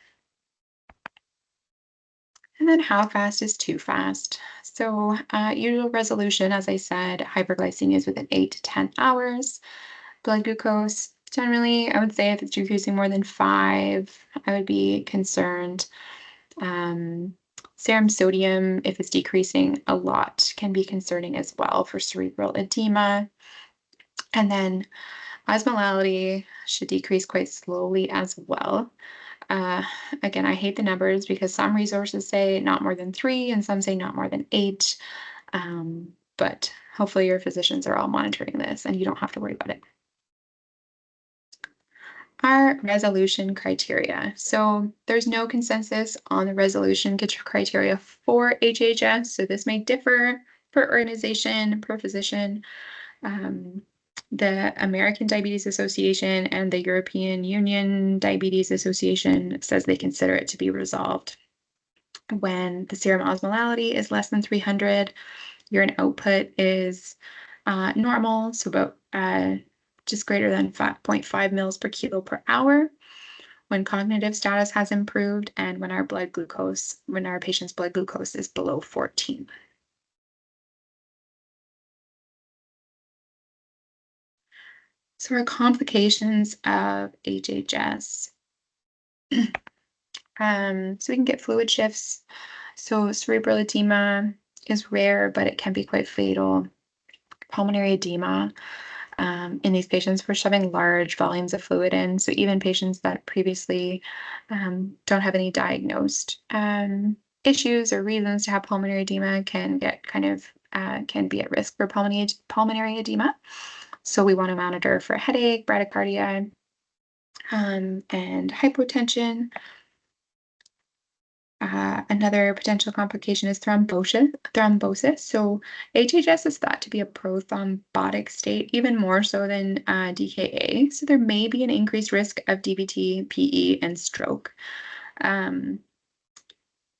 S1: And then how fast is too fast? So usual resolution, as I said, hyperglycemia is within 8 to 10 hours. Blood glucose, generally, I would say if it's decreasing more than 5, I would be concerned. Serum sodium, if it's decreasing a lot, can be concerning as well for cerebral edema. And then osmolality should decrease quite slowly as well. Again, I hate the numbers because some resources say not more than 3 and some say not more than 8. But hopefully your physicians are all monitoring this and you don't have to worry about it. Our resolution criteria. So there's no consensus on the resolution criteria for HHS. So this may differ per organization, per physician. The American Diabetes Association and the European Union Diabetes Association says they consider it to be resolved when the serum osmolality is less than 300, urine output is normal, so about just greater than 5.5 mils per kilo per hour, when cognitive status has improved, and when our patient's blood glucose is below 14. So our complications of HHS. So we can get fluid shifts. So cerebral edema is rare, but it can be quite fatal. Pulmonary edema. In these patients, we're shoving large volumes of fluid in. So even patients that previously don't have any diagnosed issues or reasons to have pulmonary edema can get can be at risk for pulmonary edema. So we want to monitor for headache, bradycardia, and hypotension. Another potential complication is thrombosis. So HHS is thought to be a prothrombotic state, even more so than DKA. So there may be an increased risk of DVT, PE, and stroke,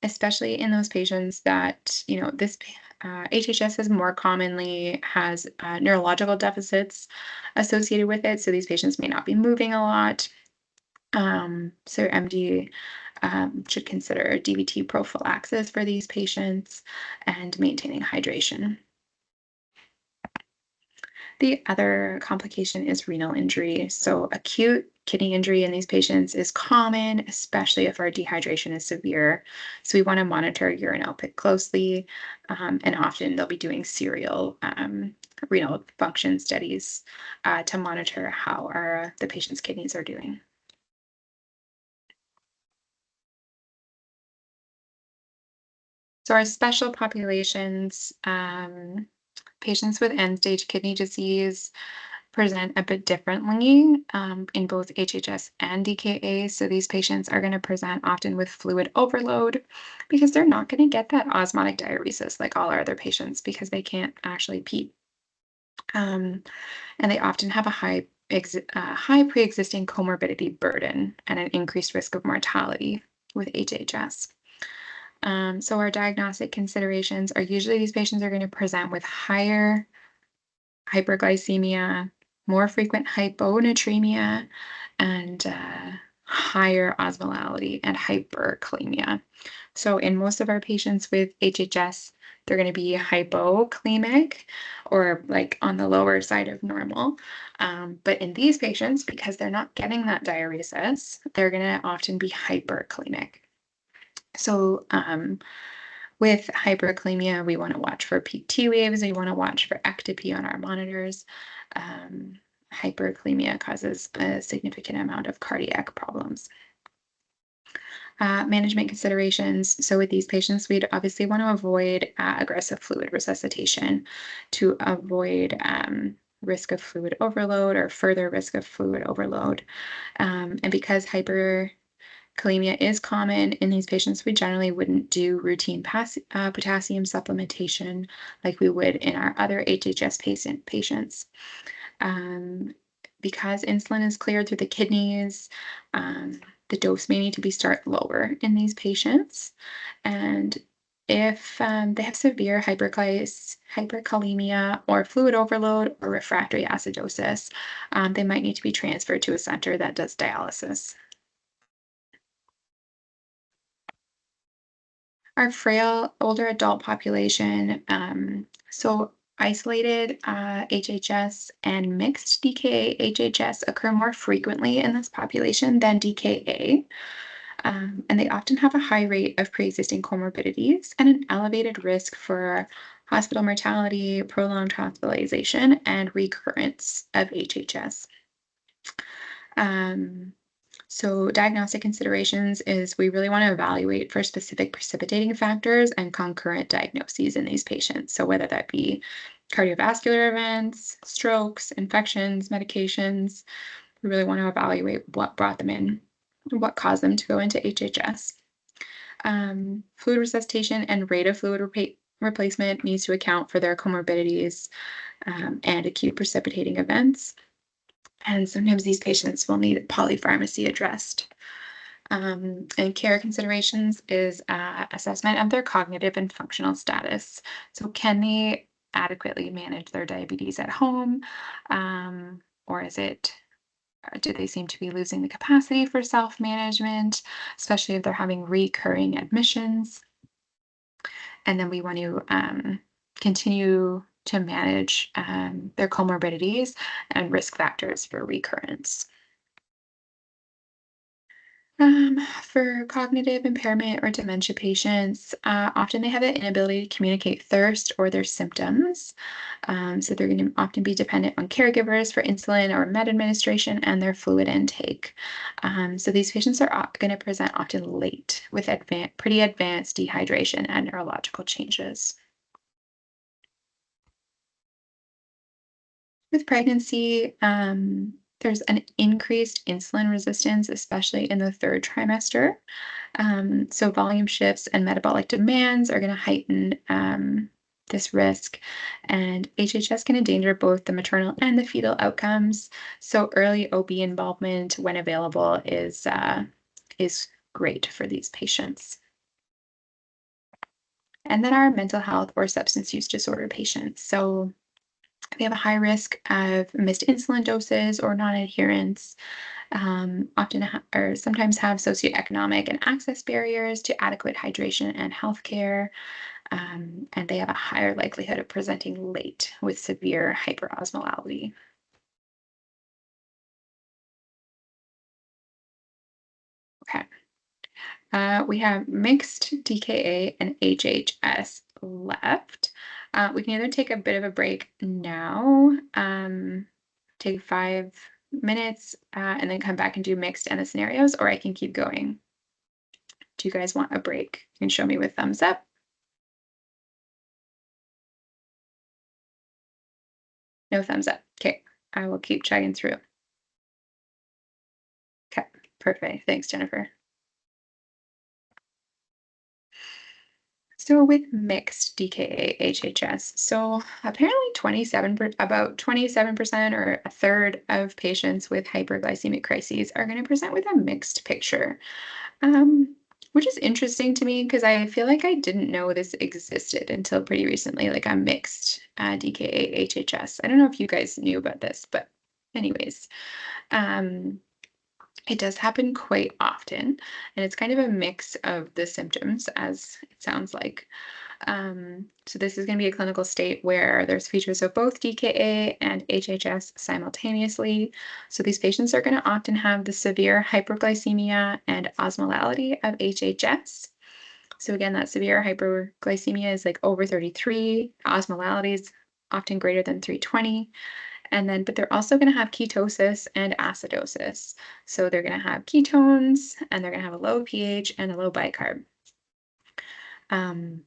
S1: especially in those patients that, this HHS is more commonly has neurological deficits associated with it. So these patients may not be moving a lot. So MD should consider DVT prophylaxis for these patients and maintaining hydration. The other complication is renal injury. So acute kidney injury in these patients is common, especially if our dehydration is severe. So we want to monitor urine output closely, and often they'll be doing serial renal function studies to monitor how the patient's kidneys are doing. So our special populations, patients with end-stage kidney disease present a bit differently in both HHS and DKA. So these patients are going to present often with fluid overload because they're not going to get that osmotic diuresis like all our other patients because they can't actually pee. Um, and they often have a high pre-existing comorbidity burden and an increased risk of mortality with HHS. So our diagnostic considerations are usually these patients are going to present with higher hyperglycemia, more frequent hyponatremia, and higher osmolality and hyperkalemia. So in most of our patients with HHS, they're going to be hypokalemic or like on the lower side of normal. But in these patients, because they're not getting that diuresis, they're going to often be hyperkalemic. So with hyperkalemia, we want to watch for peak T waves. We want to watch for ectopy on our monitors. Um, Hyperkalemia causes a significant amount of cardiac problems. Management considerations. So with these patients, we'd obviously want to avoid aggressive fluid resuscitation to avoid risk of fluid overload or further risk of fluid overload. And because hyperkalemia is common in these patients, we generally wouldn't do routine potassium supplementation like we would in our other HHS patients. Um, because insulin is cleared through the kidneys, the dose may need to be start lower in these patients. And if they have severe hyperkalemia or fluid overload or refractory acidosis, they might need to be transferred to a center that does dialysis. Our frail older adult population, so isolated HHS and mixed DKA HHS occur more frequently in this population than DKA. And they often have a high rate of pre-existing comorbidities and an elevated risk for hospital mortality, prolonged hospitalization, and recurrence of HHS. Um, so diagnostic considerations is we really want to evaluate for specific precipitating factors and concurrent diagnoses in these patients. So whether that be cardiovascular events, strokes, infections, medications, we really want to evaluate what brought them in, what caused them to go into HHS. Fluid resuscitation and rate of fluid replacement needs to account for their comorbidities and acute precipitating events. And sometimes these patients will need polypharmacy addressed. And care considerations is assessment of their cognitive and functional status. So, can they adequately manage their diabetes at home? Or do they seem to be losing the capacity for self management, especially if they're having recurring admissions? And then we want to continue to manage their comorbidities and risk factors for recurrence. For cognitive impairment or dementia patients, often they have an inability to communicate thirst or their symptoms. So they're going to often be dependent on caregivers for insulin or med administration and their fluid intake. So these patients are going to present often late with pretty advanced dehydration and neurological changes. With pregnancy, there's an increased insulin resistance, especially in the third trimester. So volume shifts and metabolic demands are going to heighten this risk, and HHS can endanger both the maternal and the fetal outcomes. So early OB involvement, when available, is great for these patients. And then our mental health or substance use disorder patients. So they have a high risk of missed insulin doses or non-adherence, or sometimes have socioeconomic and access barriers to adequate hydration and healthcare, and they have a higher likelihood of presenting late with severe hyperosmolality. Okay. We have mixed DKA and HHS left. We can either take a bit of a break now, take 5 minutes, and then come back and do mixed and the scenarios, or I can keep going. Do you guys want a break? You can show me with thumbs up. No thumbs up. Okay. I will keep chugging through. Okay. Perfect. Thanks, Jennifer. So with mixed DKA HHS, so apparently about 27% or a third of patients with hyperglycemic crises are going to present with a mixed picture, um, which is interesting to me because I feel like I didn't know this existed until pretty recently, like a mixed DKA HHS. I don't know if you guys knew about this, but anyways, um, it does happen quite often, and it's kind of a mix of the symptoms, as it sounds like. So this is going to be a clinical state where there's features of both DKA and HHS simultaneously. So these patients are going to often have the severe hyperglycemia and osmolality of HHS. So again, that severe hyperglycemia is like over 33. Osmolality is often greater than 320. But they're also going to have ketosis and acidosis. So they're going to have ketones and they're going to have a low pH and a low bicarb. Um,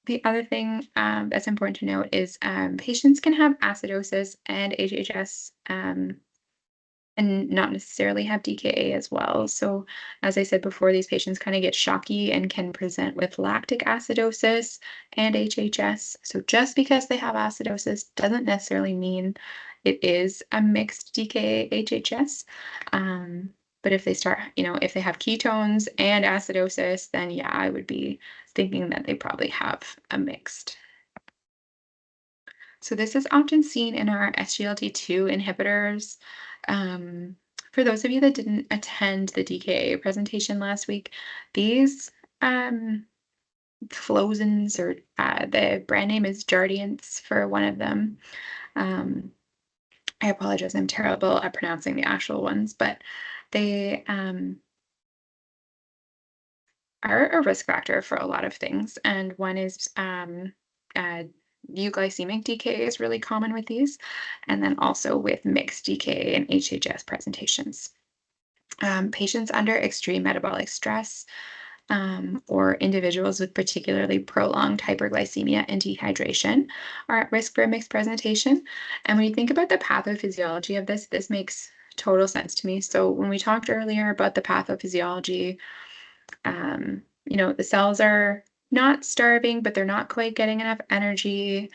S1: The other thing that's important to note is patients can have acidosis and HHS and not necessarily have DKA as well. So, as I said before, these patients kind of get shocky and can present with lactic acidosis and HHS. So, just because they have acidosis doesn't necessarily mean it is a mixed DKA HHS. Um, but if they start, if they have ketones and acidosis, then yeah, I would be thinking that they probably have a mixed. So this is often seen in our SGLT2 inhibitors. Um, for those of you that didn't attend the DKA presentation last week, these Flozins, or the brand name is Jardiance for one of them. I apologize, I'm terrible at pronouncing the actual ones, but they are a risk factor for a lot of things. And one is euglycemic DKA is really common with these, and then also with mixed DKA and HHS presentations. Patients under extreme metabolic stress or individuals with particularly prolonged hyperglycemia and dehydration are at risk for a mixed presentation. And when you think about the pathophysiology of this makes total sense to me. So when we talked earlier about the pathophysiology, the cells are not starving, but they're not quite getting enough energy.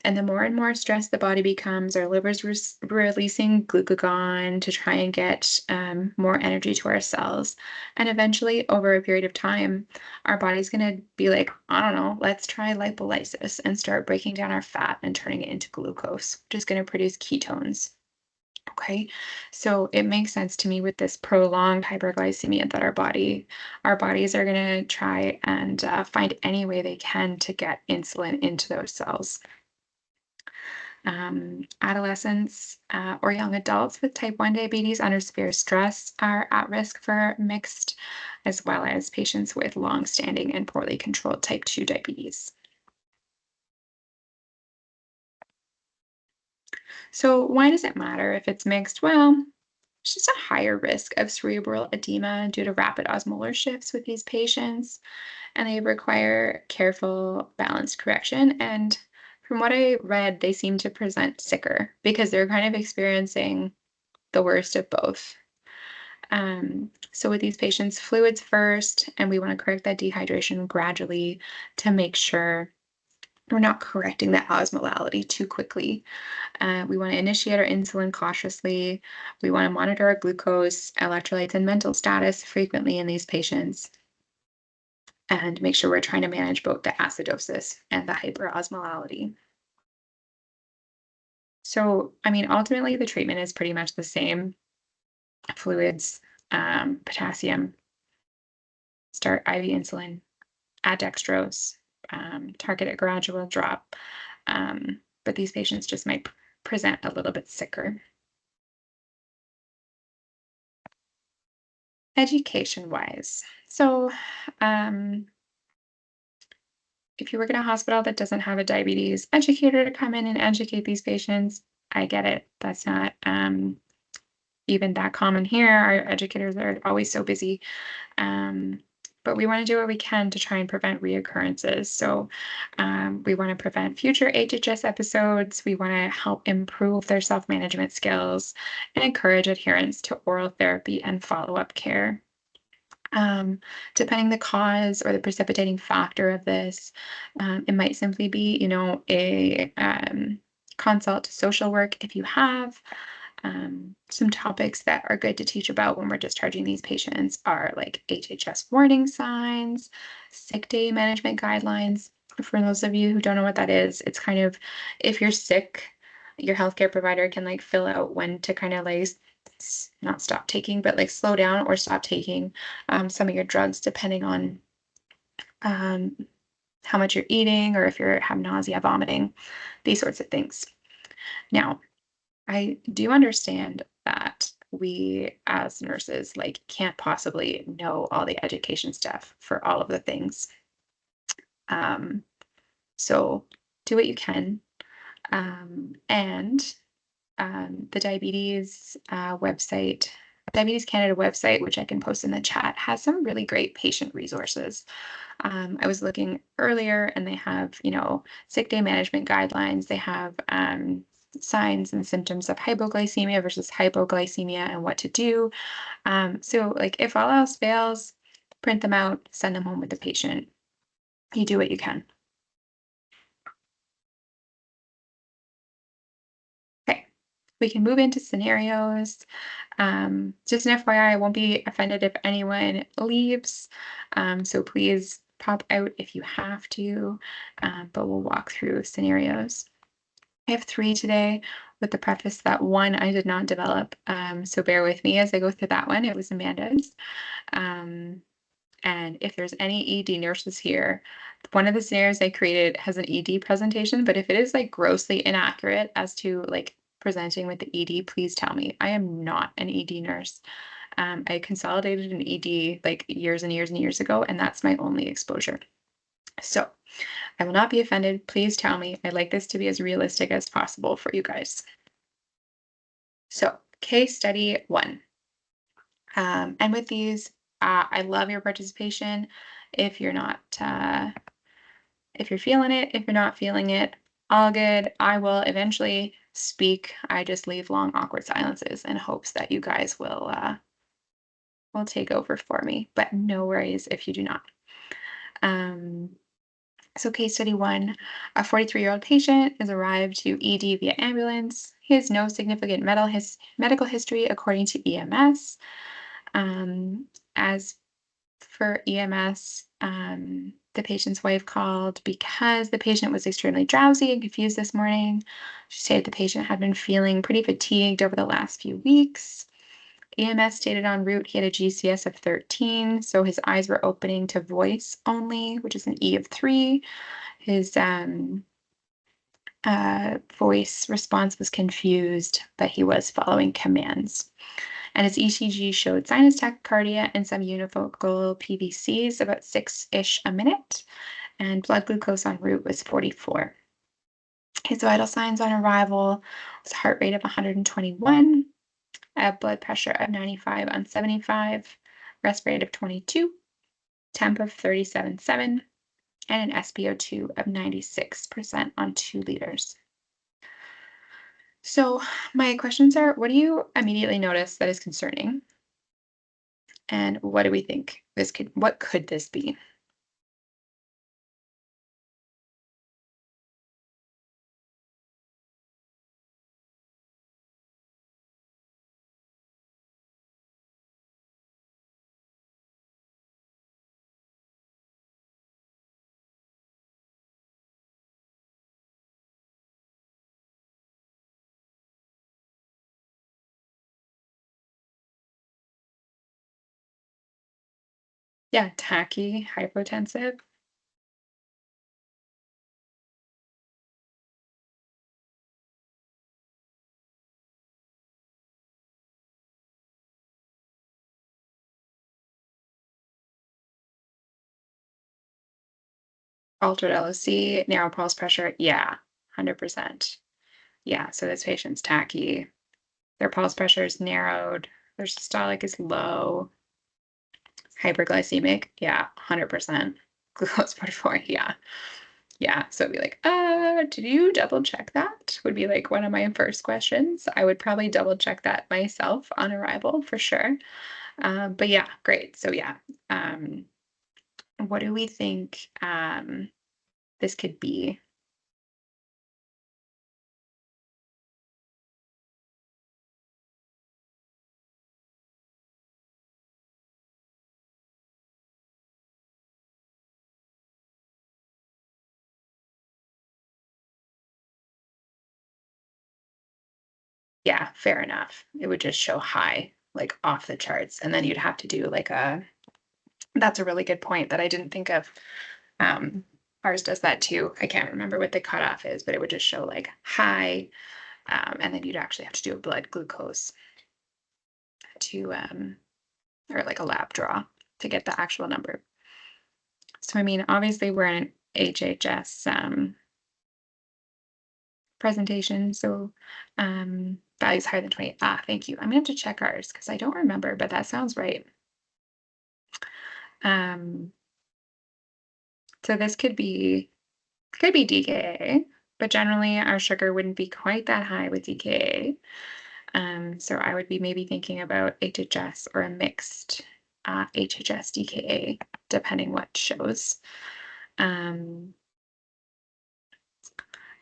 S1: And the more and more stressed the body becomes, our liver's releasing glucagon to try and get more energy to our cells. And eventually, over a period of time, our body's going to be like, I don't know, let's try lipolysis and start breaking down our fat and turning it into glucose, which is going to produce ketones. Okay, so it makes sense to me with this prolonged hyperglycemia that our bodies are going to try and find any way they can to get insulin into those cells. Adolescents or young adults with type 1 diabetes under severe stress are at risk for mixed, as well as patients with long-standing and poorly controlled type 2 diabetes. So why does it matter if it's mixed? Well, it's just a higher risk of cerebral edema due to rapid osmolar shifts with these patients, and they require careful, balanced correction. And from what I read, they seem to present sicker because they're kind of experiencing the worst of both. So with these patients, fluids first, and we want to correct that dehydration gradually to make sure we're not correcting that osmolality too quickly. We want to initiate our insulin cautiously. We want to monitor our glucose, electrolytes, and mental status frequently in these patients, and make sure we're trying to manage both the acidosis and the hyperosmolality. So, I mean, ultimately, the treatment is pretty much the same: fluids, potassium, start IV insulin, add dextrose, target a gradual drop. But these patients just might present a little bit sicker. Education-wise, so if you work in a hospital that doesn't have a diabetes educator to come in and educate these patients, I get it. That's not even that common here. Our educators are always so busy. Um, but we want to do what we can to try and prevent reoccurrences. So we want to prevent future HHS episodes. We want to help improve their self-management skills and encourage adherence to oral therapy and follow-up care. Um, Depending the cause or the precipitating factor of this, it might simply be, a consult to social work if you have. Some topics that are good to teach about when we're discharging these patients are like HHS warning signs, sick day management guidelines. For those of you who don't know what that is, it's kind of if you're sick, your healthcare provider can like fill out when to kind of like not stop taking, but like slow down or stop taking some of your drugs depending on um, how much you're eating or if you have nausea, vomiting, these sorts of things. Now, I do understand that we as nurses like can't possibly know all the education stuff for all of the things. Um, so do what you can. And the diabetes website, Diabetes Canada website, which I can post in the chat, has some really great patient resources. I was looking earlier and they have, sick day management guidelines. They have signs and symptoms of hypoglycemia versus hypoglycemia and what to do. So like if all else fails, print them out, send them home with the patient. You do what you can. Okay, we can move into scenarios. Just an FYI, I won't be offended if anyone leaves. So please pop out if you have to, but we'll walk through scenarios. I have 3 today with the preface that one I did not develop. So bear with me as I go through that one. It was Amanda's. Um, and if there's any ED nurses here, one of the scenarios I created has an ED presentation, but if it is like grossly inaccurate as to like presenting with the ED, please tell me. I am not an ED nurse. I consolidated an ED like years and years and years ago, and that's my only exposure. So I will not be offended. Please tell me. I'd like this to be as realistic as possible for you guys. So case study 1. And with these, I love your participation. If you're not, if you're feeling it, if you're not feeling it, all good. I will eventually speak. I just leave long, awkward silences in hopes that you guys will take over for me. But no worries if you do not. So case study 1, a 43-year-old patient has arrived to ED via ambulance. He has no significant medical history according to EMS. As for EMS, the patient's wife called because the patient was extremely drowsy and confused this morning. She stated the patient had been feeling pretty fatigued over the last few weeks. EMS stated en route he had a GCS of 13, so his eyes were opening to voice only, which is an E of 3. His voice response was confused, but he was following commands. And his ECG showed sinus tachycardia and some unifocal PVCs, about 6-ish a minute, and blood glucose en route was 44. His vital signs on arrival was a heart rate of 121, a blood pressure of 95 on 75, respirate of 22, temp of 37.7, and an SpO2 of 96% on 2 liters. So my questions are, what do you immediately notice that is concerning? And what do we think what could this be? Yeah, tacky, hypotensive, altered LOC, narrow pulse pressure. Yeah, 100%. Yeah, so this patient's tacky. Their pulse pressure is narrowed. Their systolic is low. Hyperglycemic, yeah, 100%. Glucose 44, yeah. Yeah, so it'd be like, did you double check that?" Would be, like, one of my first questions. I would probably double check that myself on arrival for sure. But yeah, great. So yeah, um, what do we think, this could be? Yeah, fair enough. It would just show high, like, off the charts, and then you'd have to do, like, a that's a really good point that I didn't think of. Um, Ours does that too. I can't remember what the cutoff is, but it would just show, like, high, and then you'd actually have to do a blood glucose to, or, like, a lab draw to get the actual number. So, I mean, obviously, we're in an HHS, presentation, so, values higher than 20. Ah, thank you. I'm gonna have to check ours because I don't remember, but that sounds right. Um, so this could be DKA, but generally our sugar wouldn't be quite that high with DKA. So I would be maybe thinking about HHS or a mixed HHS DKA, depending what shows. Um,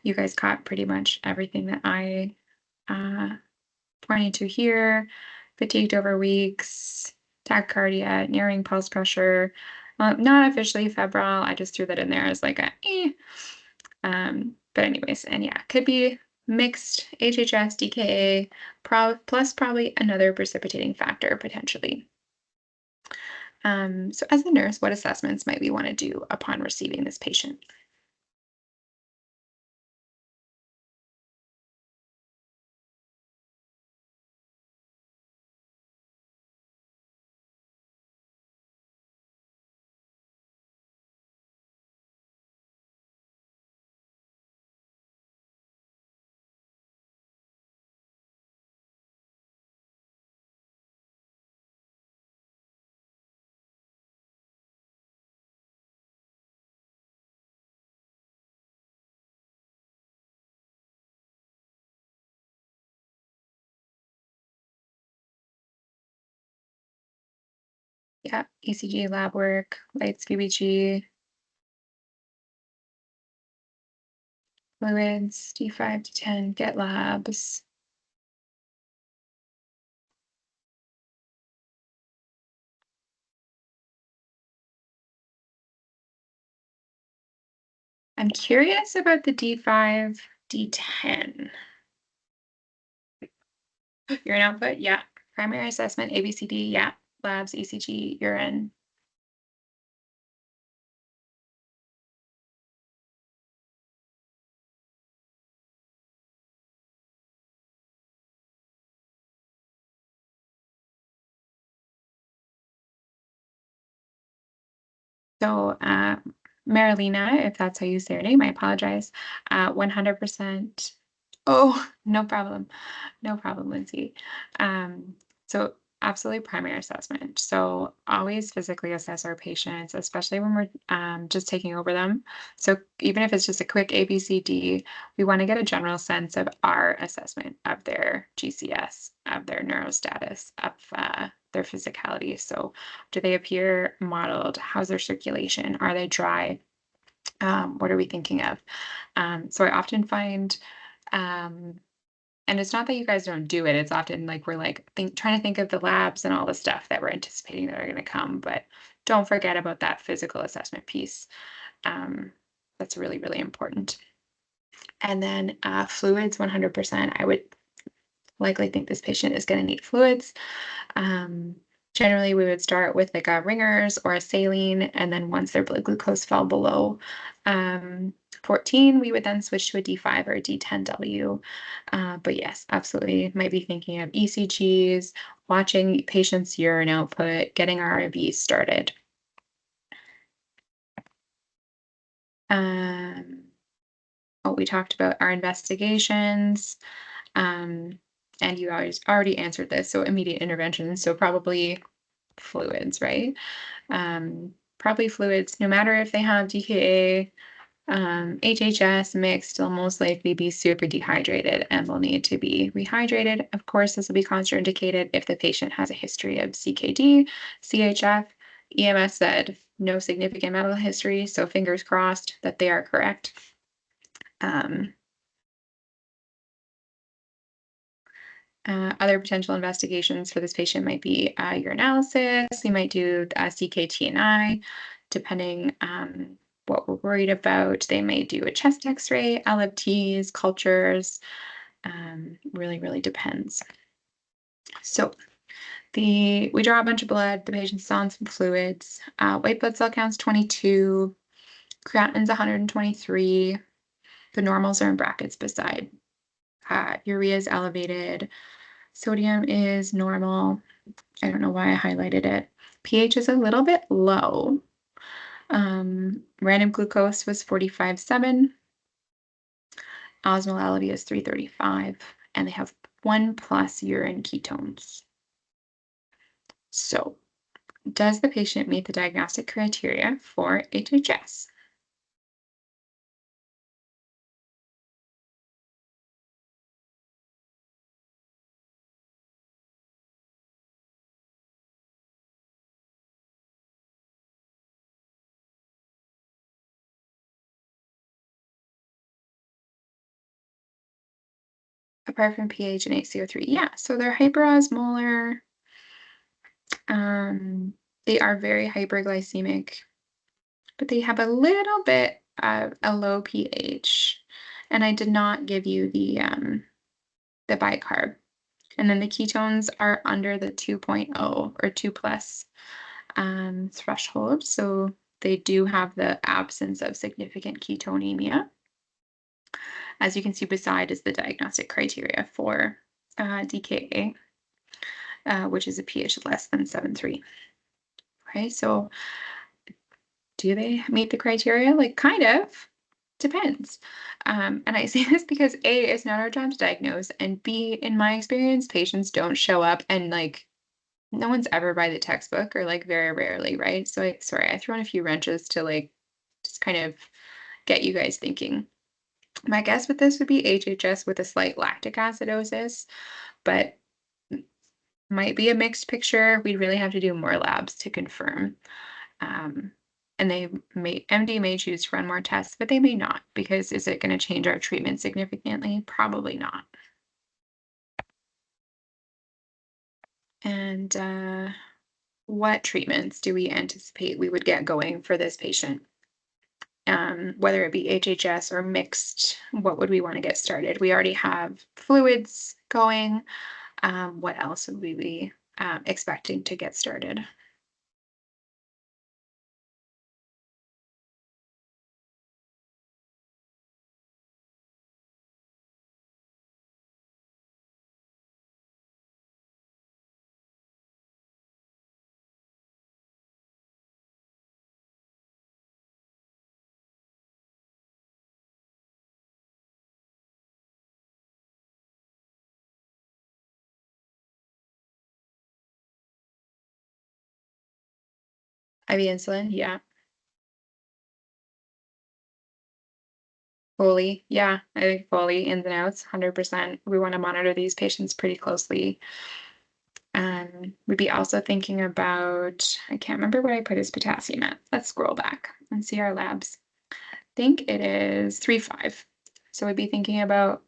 S1: you guys caught pretty much everything that I uh, pointed to here. Fatigued over weeks, tachycardia, narrowing pulse pressure. Not officially febrile. I just threw that in there as like a eh. But anyways, and yeah, could be mixed HHS, DKA, plus probably another precipitating factor potentially. So as a nurse, what assessments might we want to do upon receiving this patient? Yeah, ECG lab work, lights, VBG, fluids, D5 to 10, get labs. I'm curious about the D5, D10. Urine output, yeah. Primary assessment, ABCD, yeah. Labs, ECG, urine. So, Marilena, if that's how you say your name, I apologize. 100%. Oh, no problem. No problem, Lindsay. Um, so absolutely primary assessment. So always physically assess our patients, especially when we're just taking over them. So even if it's just a quick ABCD, we want to get a general sense of our assessment of their GCS, of their neurostatus, of their physicality. So do they appear modeled? How's their circulation? Are they dry? What are we thinking of? So I often find um, and it's not that you guys don't do it, it's often like we're like trying to think of the labs and all the stuff that we're anticipating that are going to come, but don't forget about that physical assessment piece. Um, that's really, really important. And then fluids, 100%. I would likely think this patient is going to need fluids. Um, Generally, we would start with like a ringers or a saline, and then once their blood glucose fell below 14, we would then switch to a D5 or a D10W. But yes, absolutely, might be thinking of ECGs, watching patients' urine output, getting our IVs started. Um, oh, we talked about our investigations. Um, and you always already answered this, so immediate intervention. So probably fluids, right? Probably fluids, no matter if they have DKA, HHS mixed, they'll most likely be super dehydrated and will need to be rehydrated. Of course, this will be contraindicated if the patient has a history of CKD, CHF. EMS said no significant medical history, so fingers crossed that they are correct. Other potential investigations for this patient might be urinalysis. We might do CKT&I, depending what we're worried about. They may do a chest X-ray, LFTs, cultures. Really, really depends. So we draw a bunch of blood. The patient's on some fluids. White blood cell count's 22. Creatinine's 123. The normals are in brackets beside. Urea is elevated. Sodium is normal. I don't know why I highlighted it. pH is a little bit low. Random glucose was 45.7. Osmolality is 335. And they have 1+ urine ketones. So, does the patient meet the diagnostic criteria for HHS? Apart from pH and HCO3, yeah. So they're hyperosmolar. They are very hyperglycemic, but they have a little bit of a low pH. And I did not give you the bicarb. And then the ketones are under the 2.0 or 2+ threshold. So they do have the absence of significant ketonemia. As you can see beside is the diagnostic criteria for DKA, which is a pH less than 7.3. Okay, so do they meet the criteria? Like, kind of. Depends. And I say this because A, it's not our job to diagnose, and B, in my experience, patients don't show up and like no one's ever by the textbook or like very rarely, right? So I threw in a few wrenches to like just kind of get you guys thinking. My guess with this would be HHS with a slight lactic acidosis, but might be a mixed picture. We'd really have to do more labs to confirm. And MD may choose to run more tests, but they may not, because is it going to change our treatment significantly? Probably not. And what treatments do we anticipate we would get going for this patient? Whether it be HHS or mixed, what would we want to get started? We already have fluids going. What else would we be expecting to get started? IV insulin, yeah. Fully, yeah. I think fully ins and outs, 100%. We want to monitor these patients pretty closely. We'd be also thinking about, I can't remember what I put as potassium at. Let's scroll back and see our labs. I think it is 3.5. So we'd be thinking about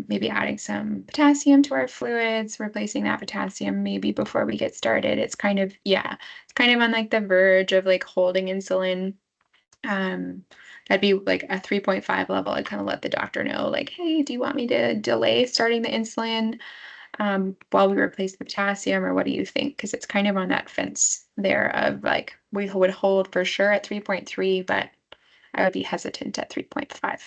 S1: maybe adding some potassium to our fluids, replacing that potassium maybe before we get started. It's kind of, yeah, it's kind of on like the verge of like holding insulin. That'd be like a 3.5 level. I'd kind of let the doctor know, like, hey, do you want me to delay starting the insulin while we replace the potassium, or what do you think? Because it's kind of on that fence there of like, we would hold for sure at 3.3, but I would be hesitant at 3.5.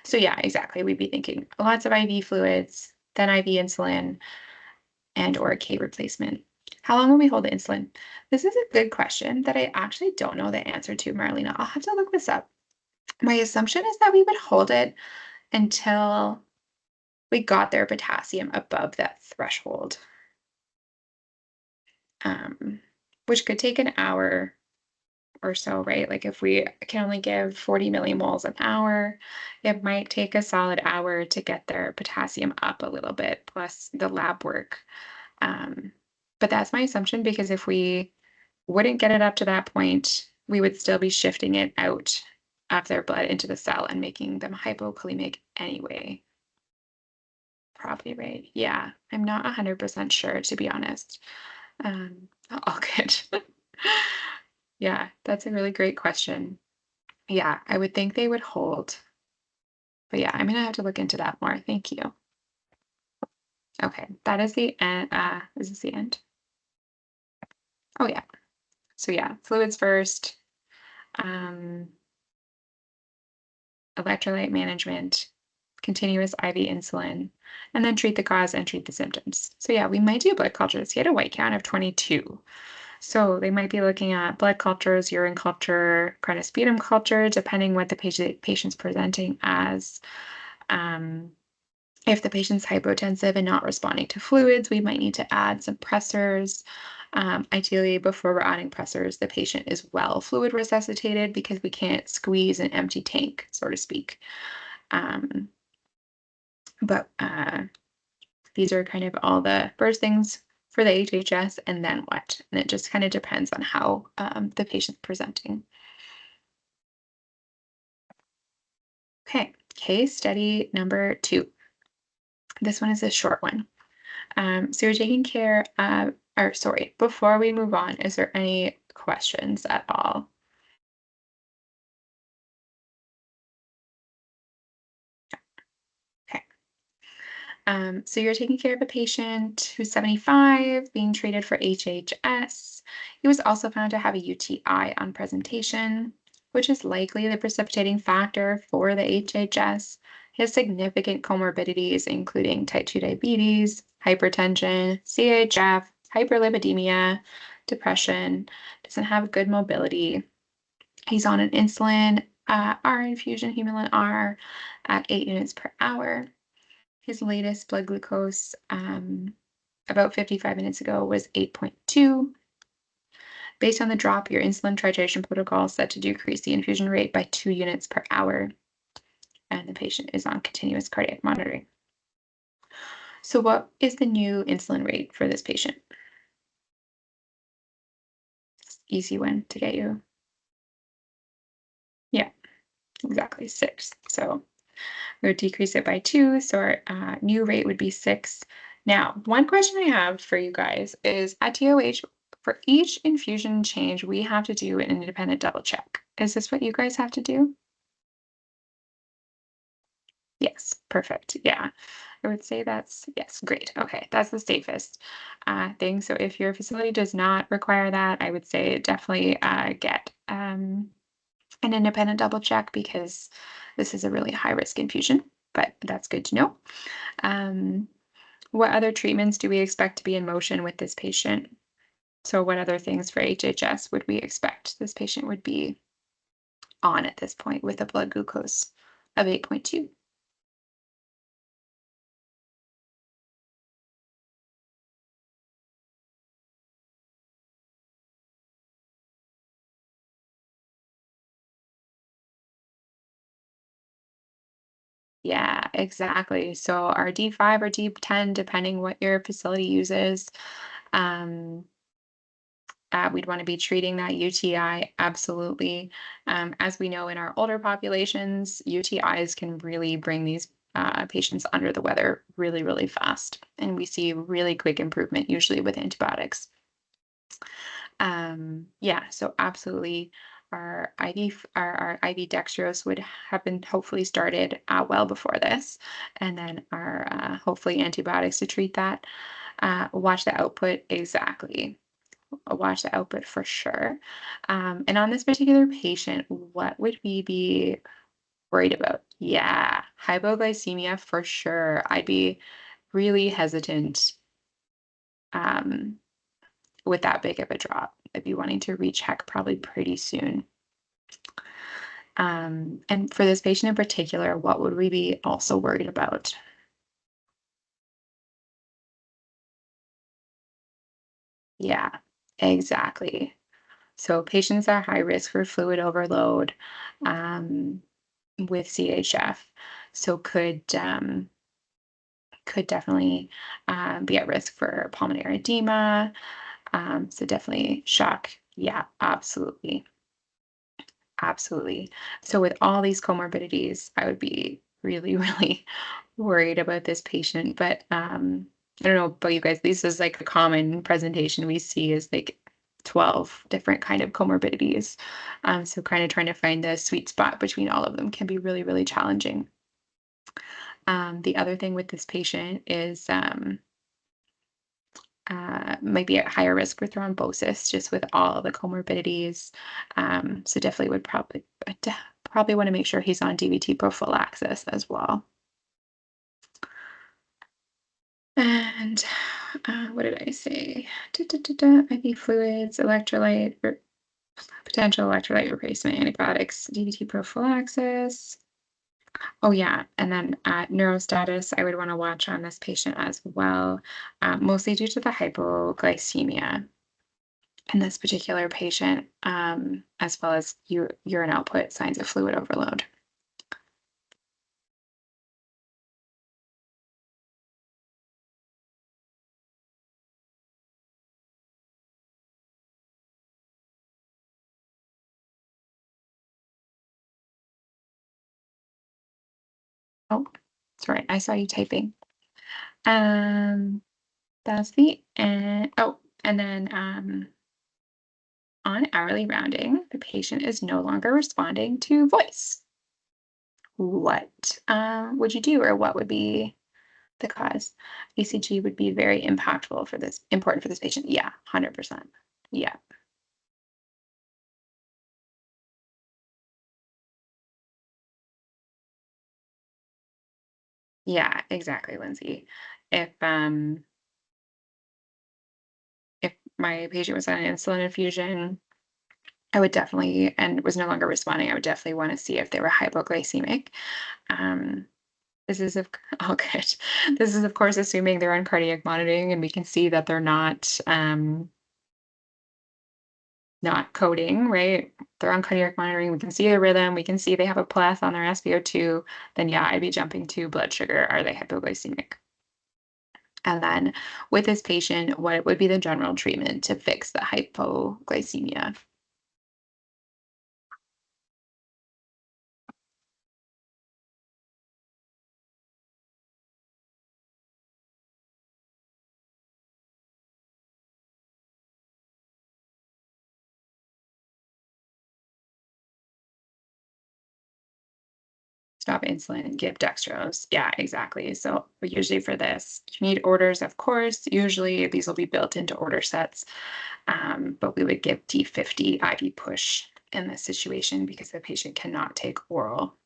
S1: So yeah, exactly. We'd be thinking lots of IV fluids, then IV insulin, and or a K replacement. How long will we hold the insulin? This is a good question that I actually don't know the answer to, Marlena. I'll have to look this up. My assumption is that we would hold it until we got their potassium above that threshold. um, which could take an hour or so, right? Like if we can only give 40 millimoles an hour, it might take a solid hour to get their potassium up a little bit, plus the lab work. Um, but that's my assumption because if we wouldn't get it up to that point, we would still be shifting it out of their blood into the cell and making them hypokalemic anyway. Probably right. Yeah, I'm not 100% sure, to be honest. All good. Yeah, that's a really great question. Yeah, I would think they would hold. But yeah, I'm gonna have to look into that more. Thank you. Okay, that is the end. Is this the end? Oh yeah. So yeah, fluids first, um, electrolyte management, continuous IV insulin, and then treat the cause and treat the symptoms. So yeah, we might do blood cultures. He had a white count of 22. So they might be looking at blood cultures, urine culture, chronosputum culture, depending what the patient's presenting as. Um, If the patient's hypotensive and not responding to fluids, we might need to add some pressors. Ideally, before we're adding pressors, the patient is well fluid resuscitated because we can't squeeze an empty tank, so to speak. Um, but these are kind of all the first things for the HHS, and then what? And it just kind of depends on how the patient's presenting. Okay, case study number 2. This one is a short one. So you're taking care of, or sorry, before we move on, is there any questions at all? Okay. So you're taking care of a patient who's 75, being treated for HHS. He was also found to have a UTI on presentation, which is likely the precipitating factor for the HHS. He has significant comorbidities, including type 2 diabetes, hypertension, CHF, hyperlipidemia, depression, doesn't have good mobility. He's on an insulin, R infusion, Humulin R, at 8 units per hour. His latest blood glucose about 55 minutes ago was 8.2. Based on the drop, your insulin titration protocol is set to decrease the infusion rate by 2 units per hour, and the patient is on continuous cardiac monitoring. So what is the new insulin rate for this patient? Easy one to get you. Yeah, exactly, 6. So we would decrease it by 2, so our new rate would be 6. Now, one question I have for you guys is at TOH, for each infusion change, we have to do an independent double check. Is this what you guys have to do? Yes, perfect. Yeah, I would say that's, yes, great. Okay, that's the safest thing. So if your facility does not require that, I would say definitely get an independent double check because this is a really high risk infusion, but that's good to know. Um, what other treatments do we expect to be in motion with this patient? So what other things for HHS would we expect this patient would be on at this point with a blood glucose of 8.2? Yeah, exactly. So our D5 or D10, depending what your facility uses, um, we'd want to be treating that UTI absolutely. As we know in our older populations, UTIs can really bring these patients under the weather really, really fast. And we see really quick improvement usually with antibiotics. Yeah, so absolutely. Our IV dextrose would have been hopefully started well before this, and then our hopefully antibiotics to treat that. Watch the output exactly. Watch the output for sure. And on this particular patient, what would we be worried about? Yeah, hypoglycemia for sure. I'd be really hesitant um, with that big of a drop. I'd be wanting to recheck probably pretty soon. And for this patient in particular, what would we be also worried about? Yeah. Exactly. So patients are high risk for fluid overload um, with CHF. So could definitely be at risk for pulmonary edema. So definitely shock. Yeah, absolutely. Absolutely. So with all these comorbidities, I would be really, really worried about this patient. But I don't know about you guys. This is like a common presentation we see is like 12 different kind of comorbidities. So kind of trying to find the sweet spot between all of them can be really, really challenging. The other thing with this patient is might be at higher risk for thrombosis just with all of the comorbidities. So definitely would probably want to make sure he's on DVT prophylaxis as well. And what did I say? IV fluids, potential electrolyte replacement, antibiotics, DVT prophylaxis. Oh yeah, and then neurostatus, I would want to watch on this patient as well, mostly due to the hypoglycemia in this particular patient, as well as urine output, signs of fluid overload. Oh, sorry, I saw you typing. Um, that's the end. Oh, and then on hourly rounding, the patient is no longer responding to voice. What would you do, or what would be the cause? ECG would be very impactful for this, important for this patient. Yeah, 100%. Yeah. Yeah, exactly, Lindsay. If um if my patient was on insulin infusion, I would definitely, and was no longer responding, I would definitely want to see if they were hypoglycemic. Um, this is of oh good. This is of course assuming they're on cardiac monitoring and we can see that they're not coding, right? They're on cardiac monitoring. We can see the rhythm. We can see they have a plus on their SpO2. Then yeah, I'd be jumping to blood sugar. Are they hypoglycemic? And then with this patient, what would be the general treatment to fix the hypoglycemia? Stop insulin and give dextrose. Yeah, exactly. So usually for this, you need orders, of course. Usually these will be built into order sets, but we would give D50 IV push in this situation because the patient cannot take oral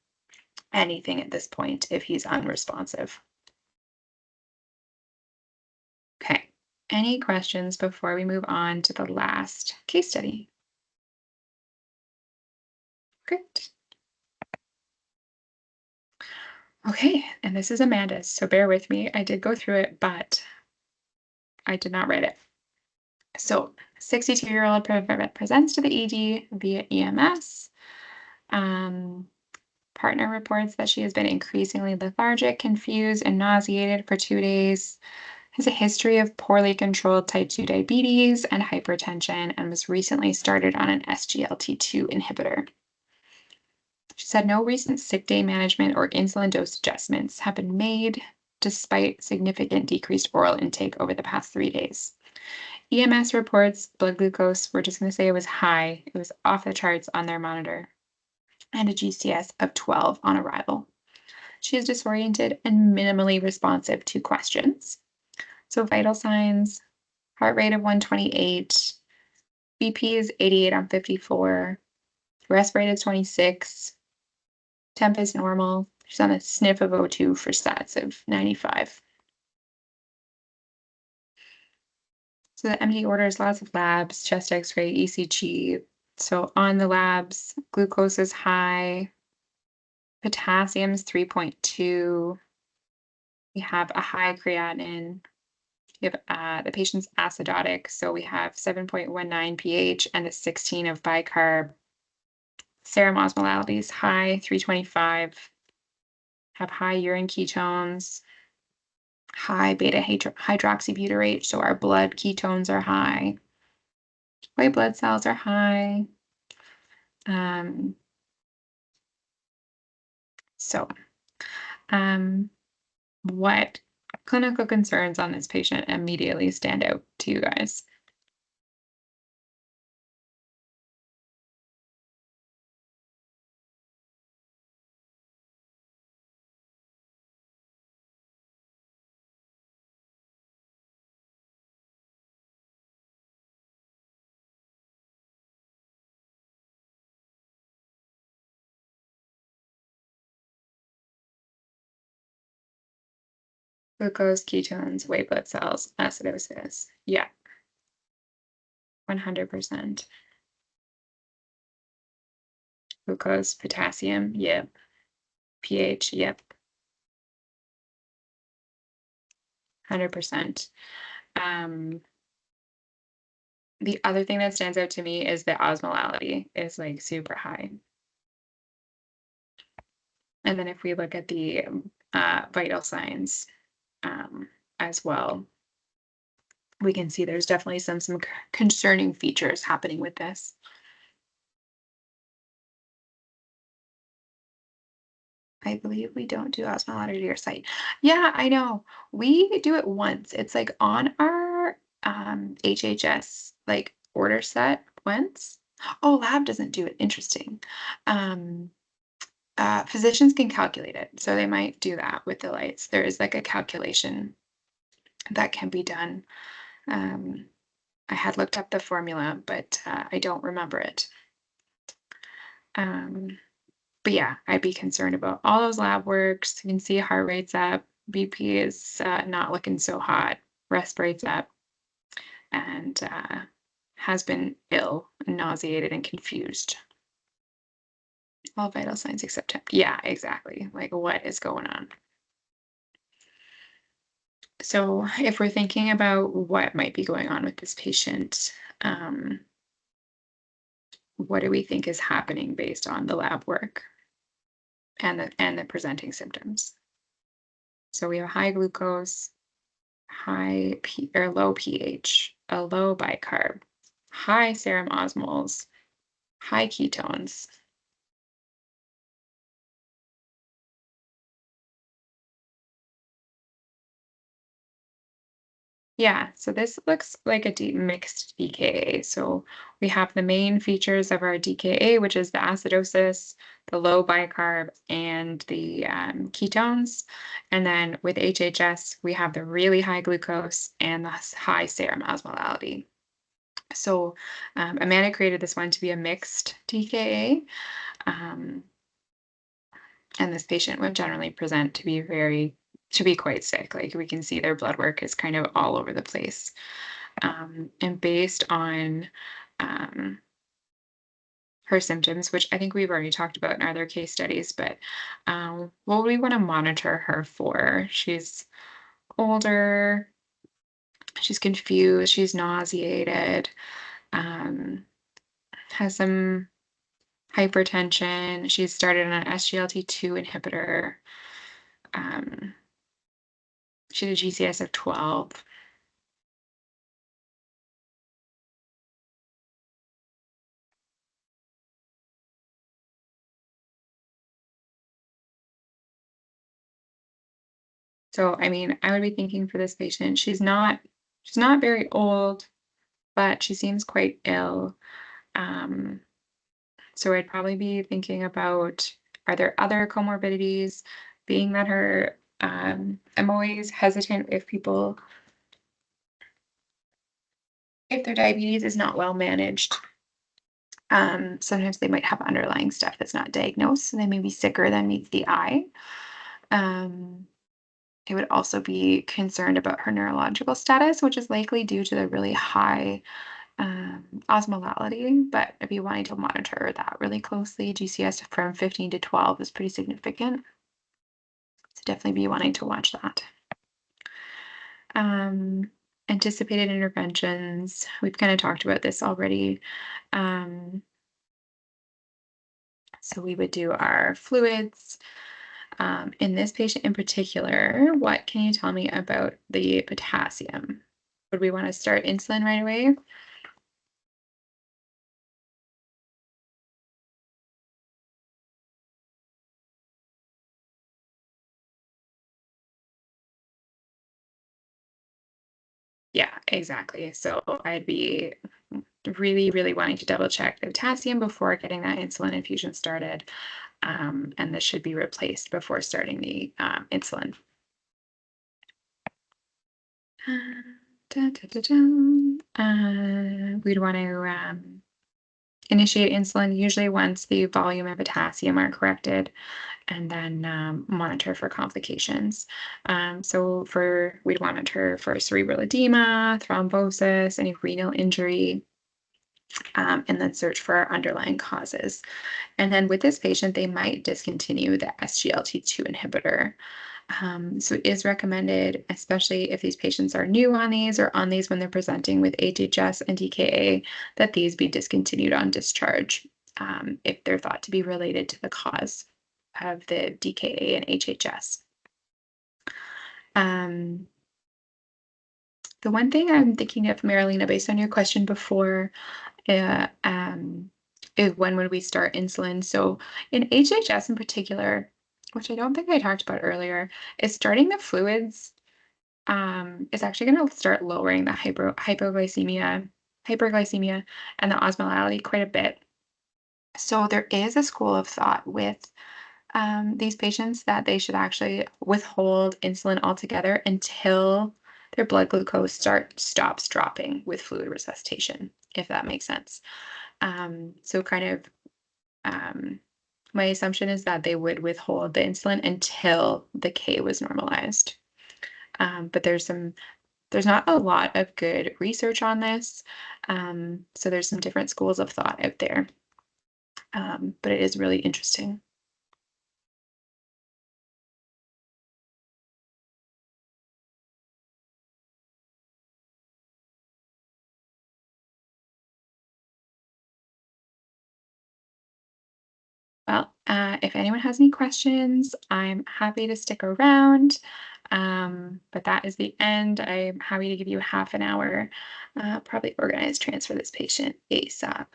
S1: anything at this point if he's unresponsive. Okay. Any questions before we move on to the last case study? Great. Okay, and this is Amanda's, so bear with me. I did go through it, but I did not write it. So, 62-year-old presents to the ED via EMS. Um, Partner reports that she has been increasingly lethargic, confused, and nauseated for 2 days. Has a history of poorly controlled type 2 diabetes and hypertension, and was recently started on an SGLT2 inhibitor. She said no recent sick day management or insulin dose adjustments have been made despite significant decreased oral intake over the past 3 days. EMS reports blood glucose, we're just going to say it was high. It was off the charts on their monitor, and a GCS of 12 on arrival. She is disoriented and minimally responsive to questions. So, vital signs: heart rate of 128, BP is 88 on 54, rest rate is 26, temp is normal. She's on a sniff of O2 for stats of 95. So the MD orders lots of labs, chest x-ray, ECG. So on the labs, glucose is high, potassium is 3.2. We have a high creatinine, We have the patient's acidotic, so we have 7.19 pH and a 16 of bicarb. Serum osmolality is high, 325. Have high urine ketones, high beta hydroxybutyrate, so our blood ketones are high. White blood cells are high. Um, so, what clinical concerns on this patient immediately stand out to you guys? Glucose, ketones, white blood cells, acidosis. Yeah, 100%. Glucose, potassium. Yep. pH. Yep. 100%. Um, the other thing that stands out to me is the osmolality is like super high. And then if we look at the vital signs um, as well, we can see there's definitely some concerning features happening with this. I believe we don't do osmolality or site. Yeah, I know. We do it once. It's like on our HHS like order set once. Oh, lab doesn't do it. Interesting. Um, Physicians can calculate it, so they might do that with the lights. There is like a calculation that can be done. Um, I had looked up the formula, but I don't remember it. Um, but yeah, I'd be concerned about all those lab works. You can see heart rate's up, BP is not looking so hot, respirate's up, and has been ill, nauseated, and confused. All vital signs except yeah, exactly. Like what is going on? So if we're thinking about what might be going on with this patient, um, what do we think is happening based on the lab work and the presenting symptoms? So we have high glucose, or low pH, a low bicarb, high serum osmols, high ketones. Yeah, so this looks like a deep mixed DKA. So we have the main features of our DKA, which is the acidosis, the low bicarb, and the ketones. And then with HHS, we have the really high glucose and the high serum osmolality. So Amanda created this one to be a mixed DKA. Um, and this patient would generally present to be quite sick. Like we can see their blood work is kind of all over the place. And based on um, her symptoms, which I think we've already talked about in other case studies, but what we want to monitor her for? She's older, she's confused, she's nauseated, um, has some hypertension, she's started on an SGLT2 inhibitor. Um, she had a GCS of 12. So, I mean, I would be thinking for this patient, she's not very old, but she seems quite ill. Um, so I'd probably be thinking about, are there other comorbidities? Being that I'm always hesitant if their diabetes is not well managed. Sometimes they might have underlying stuff that's not diagnosed, so they may be sicker than meets the eye. Um, I would also be concerned about her neurological status, which is likely due to the really high osmolality, but I'd be wanting to monitor that really closely. GCS from 15 to 12 is pretty significant. So definitely be wanting to watch that. Um, anticipated interventions. We've kind of talked about this already. Um, so we would do our fluids. In this patient in particular, what can you tell me about the potassium? Would we want to start insulin right away? Yeah, exactly. So I'd be really, really wanting to double check the potassium before getting that insulin infusion started. And this should be replaced before starting the insulin. Da, da, da, da. We'd want to initiate insulin usually once the volume and potassium are corrected, and then monitor for complications. We'd monitor for cerebral edema, thrombosis, any renal injury, and then search for underlying causes. And then with this patient, they might discontinue the SGLT2 inhibitor. So it is recommended, especially if these patients are new on these or on these when they're presenting with HHS and DKA, that these be discontinued on discharge if they're thought to be related to the cause of the DKA and HHS. Um, the one thing I'm thinking of, Marilena, based on your question before, uh, um, is when would we start insulin? So in HHS in particular, which I don't think I talked about earlier, is starting the fluids is actually going to start lowering the hyperglycemia and the osmolality quite a bit. So there is a school of thought with these patients that they should actually withhold insulin altogether until their blood glucose stops dropping with fluid resuscitation, if that makes sense. So kind of my assumption is that they would withhold the insulin until the K was normalized. But there's not a lot of good research on this. So there's some different schools of thought out there. But it is really interesting. Well, if anyone has any questions, I'm happy to stick around. But that is the end. I'm happy to give you half an hour, probably organize transfer this patient ASAP.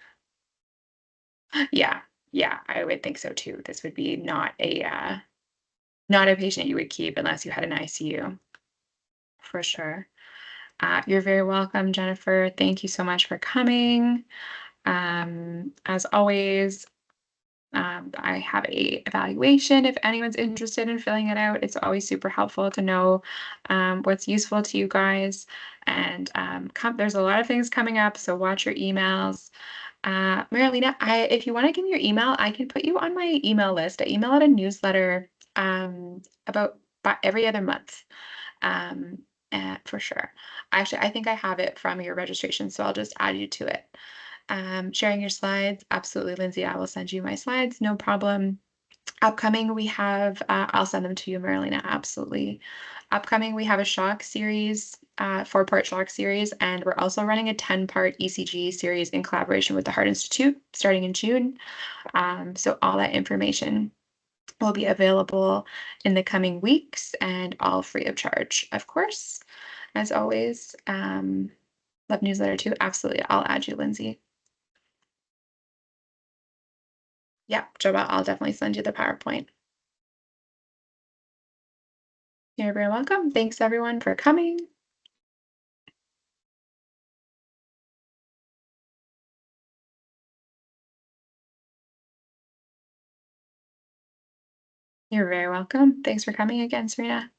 S1: Yeah, yeah, I would think so too. This would be not a patient you would keep unless you had an ICU, for sure. You're very welcome, Jennifer. Thank you so much for coming. As always, I have a evaluation if anyone's interested in filling it out. It's always super helpful to know what's useful to you guys. And there's a lot of things coming up, so watch your emails. Marilena, if you want to give me your email, I can put you on my email list. I email out a newsletter about every other month. Um, for sure. Actually, I think I have it from your registration, so I'll just add you to it. Sharing your slides, absolutely, Lindsay. I will send you my slides, no problem. Upcoming, we have, I'll send them to you, Marilena, absolutely. Upcoming, we have a shock series, 4-part shock series, and we're also running a 10-part ECG series in collaboration with the Heart Institute starting in June. So all that information will be available in the coming weeks and all free of charge, of course. As always, love newsletter too. Absolutely. I'll add you, Lindsay. Yeah, Joba, I'll definitely send you the PowerPoint. You're very welcome. Thanks everyone for coming. You're very welcome. Thanks for coming again, Serena.